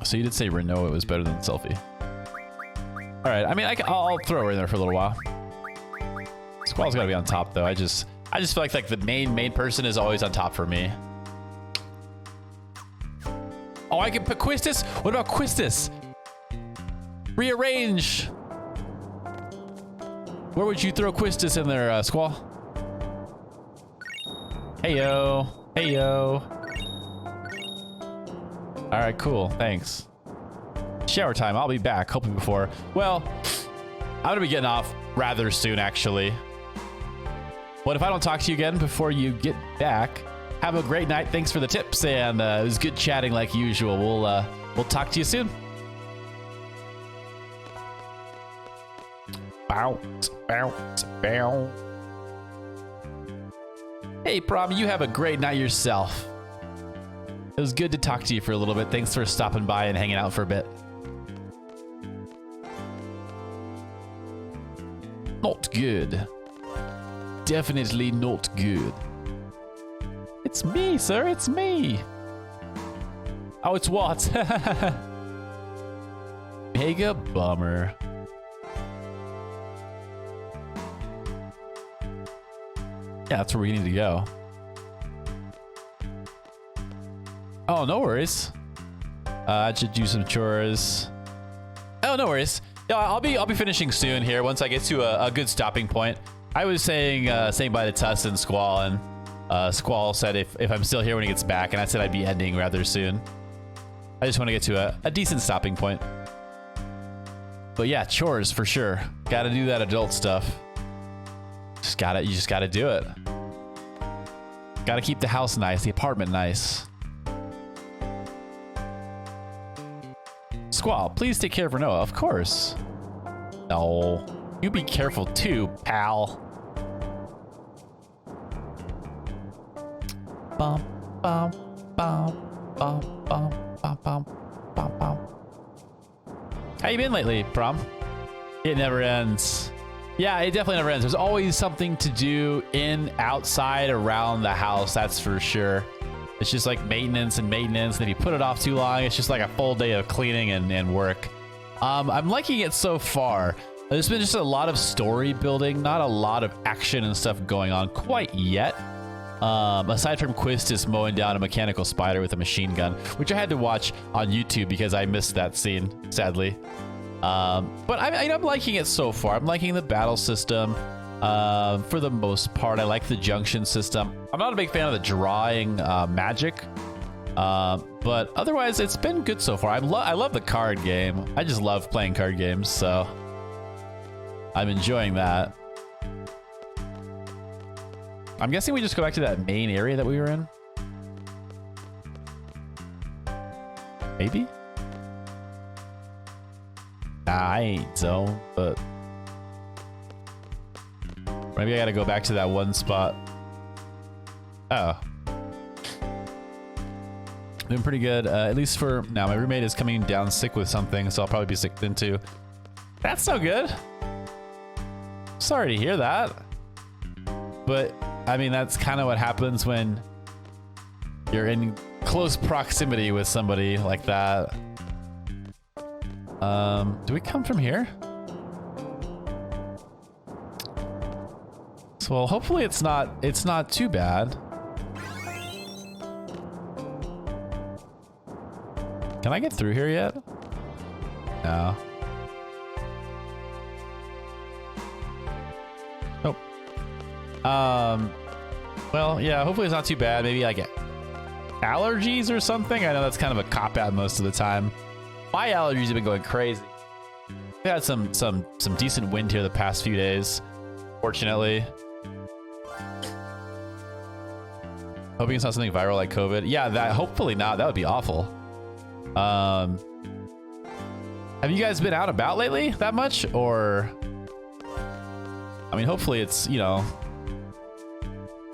So you did say Rinoa was better than Selphie. All right, I mean, I'll throw her in there for a little while. Squall's gotta be on top though. I just feel like the main person is always on top for me. Oh, I can put Quistis? What about Quistis? Rearrange. Where would you throw Quistis in there, Squall? Heyo. Heyo. All right, cool. Thanks. Shower time. I'll be back, hopefully before. Well, I'm going to be getting off rather soon, actually. But if I don't talk to you again before you get back, have a great night. Thanks for the tips, and it was good chatting like usual. We'll talk to you soon. Bounce, bounce, bounce. Hey, Prom, you have a great night yourself. It was good to talk to you for a little bit. Thanks for stopping by and hanging out for a bit. Not good. Definitely not good. It's me, sir. It's me. Oh, it's what? Mega bummer. Yeah, that's where we need to go. Oh, no worries. I should do some chores. Oh, no worries. Yeah, I'll be finishing soon here once I get to a good stopping point. I was saying bye to Tuss and Squall, and Squall said if I'm still here when he gets back, and I said I'd be ending rather soon. I just want to get to a decent stopping point. But yeah, chores for sure. Got to do that adult stuff. You just gotta do it. Gotta keep the house nice, the apartment nice. Squall, please take care of Renoa, of course. No, you be careful too, pal. Bum, bum, bum, bum, bum, bum, bum, bum, bum. How you been lately, Prom? It never ends. Yeah, it definitely never ends. There's always something to do in, outside, around the house, that's for sure. It's just like maintenance and maintenance, and if you put it off too long, it's just like a full day of cleaning and work. I'm liking it so far. There's been just a lot of story building, not a lot of action and stuff going on quite yet. Aside from Quistis mowing down a mechanical spider with a machine gun, which I had to watch on YouTube because I missed that scene, sadly. But I'm liking it so far. I'm liking the battle system. For the most part, I like the junction system. I'm not a big fan of the drawing magic, but otherwise it's been good so far. I love the card game. I just love playing card games, so I'm enjoying that. I'm guessing we just go back to that main area that we were in. Maybe? Nah, I ain't so, but maybe I gotta go back to that one spot. Oh. Doing pretty good, at least for now. My roommate is coming down sick with something, so I'll probably be sick then too. That's so good. Sorry to hear that. But, I mean, that's kind of what happens when you're in close proximity with somebody like that. Do we come from here? So, well, hopefully it's not too bad. Can I get through here yet? No. Nope. Well, yeah, hopefully it's not too bad. Maybe I get allergies or something. I know that's kind of a cop-out most of the time. My allergies have been going crazy. We had some decent wind here the past few days, fortunately. Hoping it's not something viral like COVID. Yeah, that hopefully not. That would be awful. Have you guys been out about lately that much? Or, I mean, hopefully it's, you know,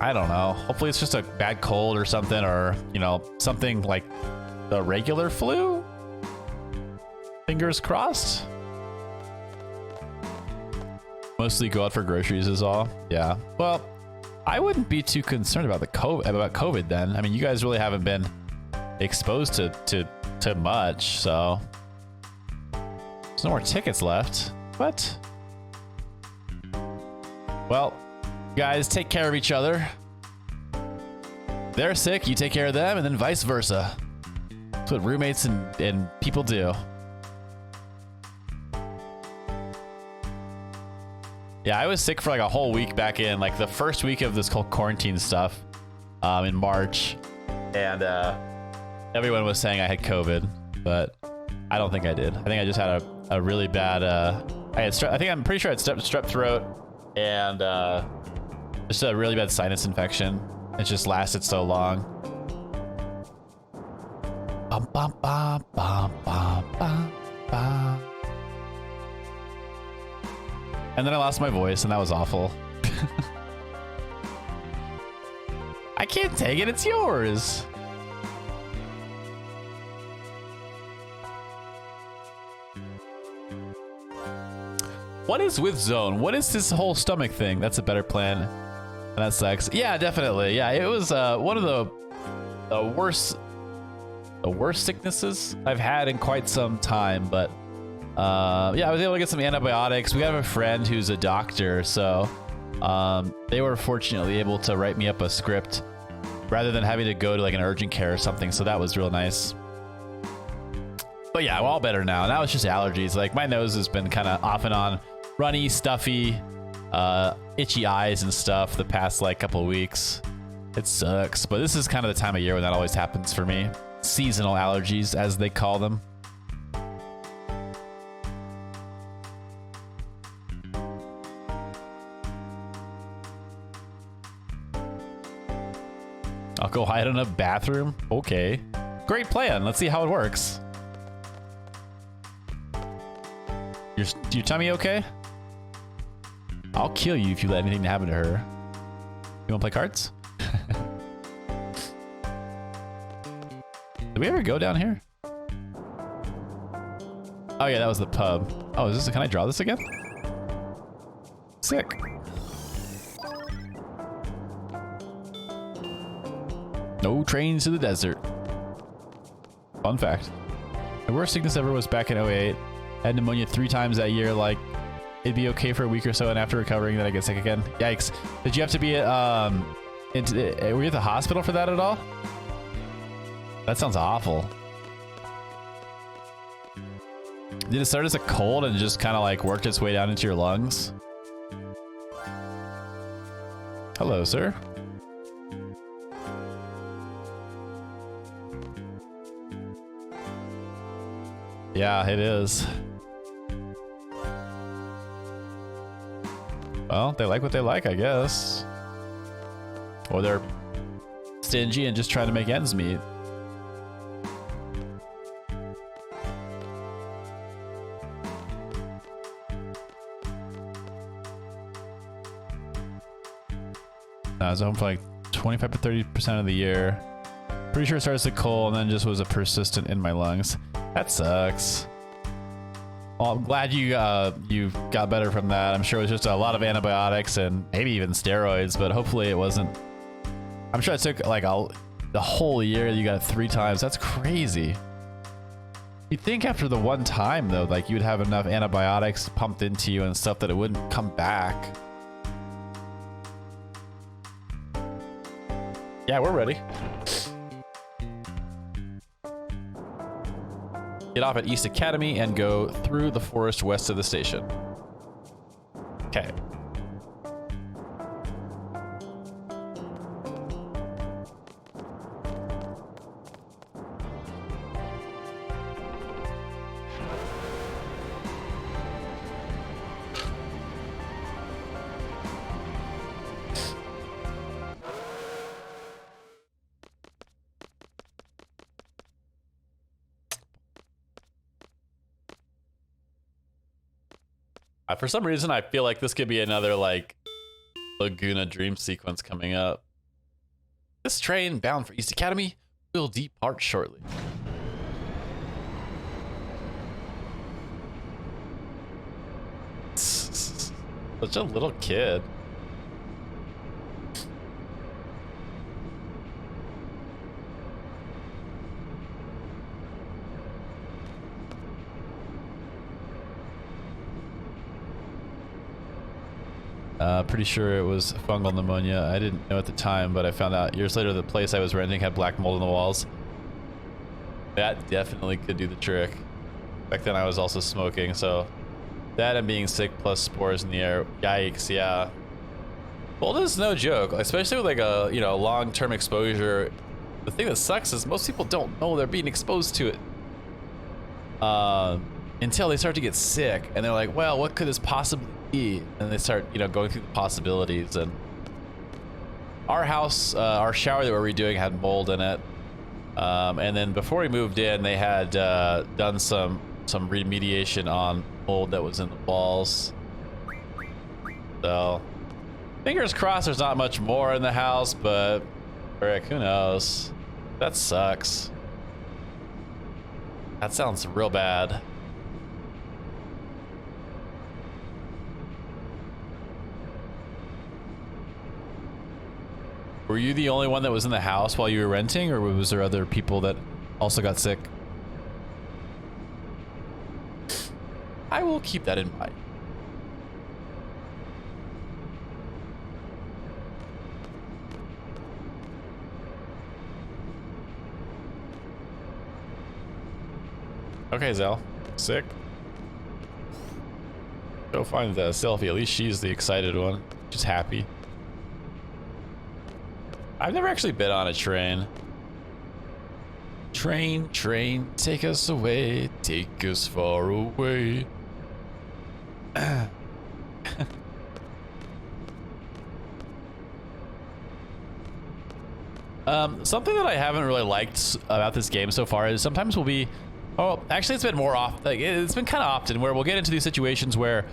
I don't know. Hopefully it's just a bad cold or something, or, you know, something like the regular flu. Fingers crossed. Mostly go out for groceries is all. Yeah. Well, I wouldn't be too concerned about COVID then. I mean, you guys really haven't been exposed to much, so there's no more tickets left. What? Well, guys, take care of each other. They're sick, you take care of them, and then vice versa. That's what roommates and people do. Yeah, I was sick for like a whole week back in like the first week of this whole quarantine stuff in March. And everyone was saying I had COVID, but I don't think I did. I think I just had a really bad, I'm pretty sure I had strep throat and just a really bad sinus infection. It just lasted so long. Bum, bum, bum, bum, bum, bum, bum. And then I lost my voice, and that was awful. I can't take it, it's yours. What is with Zone? What is this whole stomach thing? That's a better plan. And that sucks. Yeah, definitely. Yeah, it was one of the worst sicknesses I've had in quite some time, but yeah, I was able to get some antibiotics. We have a friend who's a doctor, so they were fortunately able to write me up a script rather than having to go to like an urgent care or something, so that was real nice. But yeah, we're all better now. Now it's just allergies. Like my nose has been kind of off and on runny, stuffy, itchy eyes and stuff the past like couple of weeks. It sucks, but this is kind of the time of year when that always happens for me. Seasonal allergies, as they call them. I'll go hide in a bathroom. Okay. Great plan. Let's see how it works. Your tummy okay? I'll kill you if you let anything happen to her. You want to play cards? Did we ever go down here? Oh yeah, that was the pub. Oh, is this? Can I draw this again? Sick. No trains to the desert. Fun fact. My worst sickness ever was back in 08. I had pneumonia 3 times that year. Like, it'd be okay for a week or so, and after recovering, then I get sick again. Yikes. Did you have to be were you at the hospital for that at all? That sounds awful. Did it start as a cold and just kind of like worked its way down into your lungs? Hello, sir. Yeah, it is. Well, they like what they like, I guess. Or they're stingy and just trying to make ends meet. I was home for like 25 to 30% of the year. Pretty sure it starts to cold and then just was a persistent in my lungs. That sucks. Well, I'm glad you got better from that. I'm sure it was just a lot of antibiotics and maybe even steroids, but hopefully it wasn't. I'm sure it took like the whole year. You got it 3 times. That's crazy. You'd think after the one time though, like you'd have enough antibiotics pumped into you and stuff that it wouldn't come back. Yeah, we're ready. Get off at East Academy and go through the forest west of the station. Okay. For some reason, I feel like this could be another, like, Laguna dream sequence coming up. This train, bound for East Academy, will depart shortly. Such a little kid. Pretty sure it was fungal pneumonia. I didn't know at the time, but I found out years later the place I was renting had black mold in the walls. That definitely could do the trick. Back then I was also smoking, so That and being sick plus spores in the air. Yikes, yeah. Cold is no joke, especially with like a, you know, long-term exposure. The thing that sucks is most people don't know they're being exposed to it until they start to get sick, and they're like, well, what could this possibly be? And they start, you know, going through the possibilities. And our house, our shower that we're redoing had mold in it. And then before we moved in, they had done some remediation on mold that was in the walls. So fingers crossed there's not much more in the house, but frick, who knows? That sucks. That sounds real bad. Were you the only one that was in the house while you were renting, or was there other people that also got sick? I will keep that in mind. Okay, Zell. Sick. Go find the selfie. At least she's the excited one. She's happy. I've never actually been on a train. Train, train, take us away. Take us far away. Something that I haven't really liked about this game so far is sometimes we'll be... Oh, actually, it's been more often. Like, it's been kind of often where we'll get into these situations where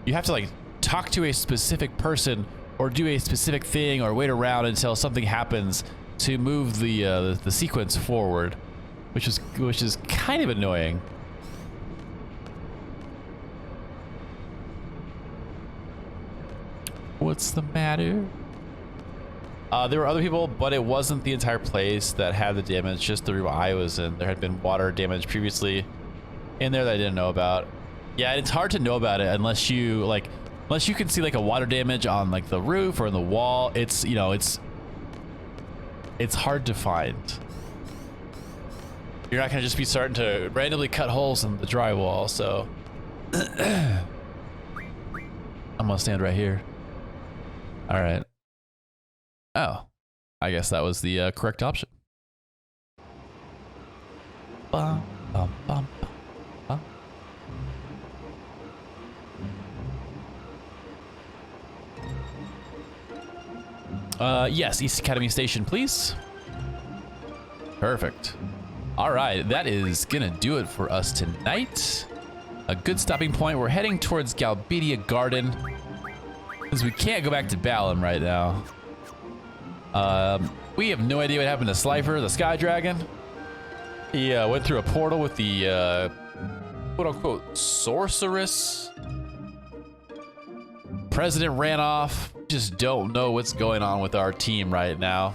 you have to like talk to a specific person or do a specific thing or wait around until something happens to move the sequence forward, which is kind of annoying. What's the matter? There were other people, but it wasn't the entire place that had the damage, just the room I was in. There had been water damage previously in there that I didn't know about. Yeah, it's hard to know about it unless you can see like a water damage on like the roof or in the wall. It's, you know, it's hard to find. You're not gonna just be starting to randomly cut holes in the drywall, so I'm gonna stand right here. All right. Oh, I guess that was the correct option. Bum, bum, bum, bum, bum. Yes, East Academy Station, please. Perfect. All right, that is gonna do it for us tonight. A good stopping point. We're heading towards Galbadian Garden, because we can't go back to Balam right now. We have no idea what happened to Slifer, the Sky Dragon. He went through a portal with the quote-unquote sorceress. President ran off. Just don't know what's going on with our team right now.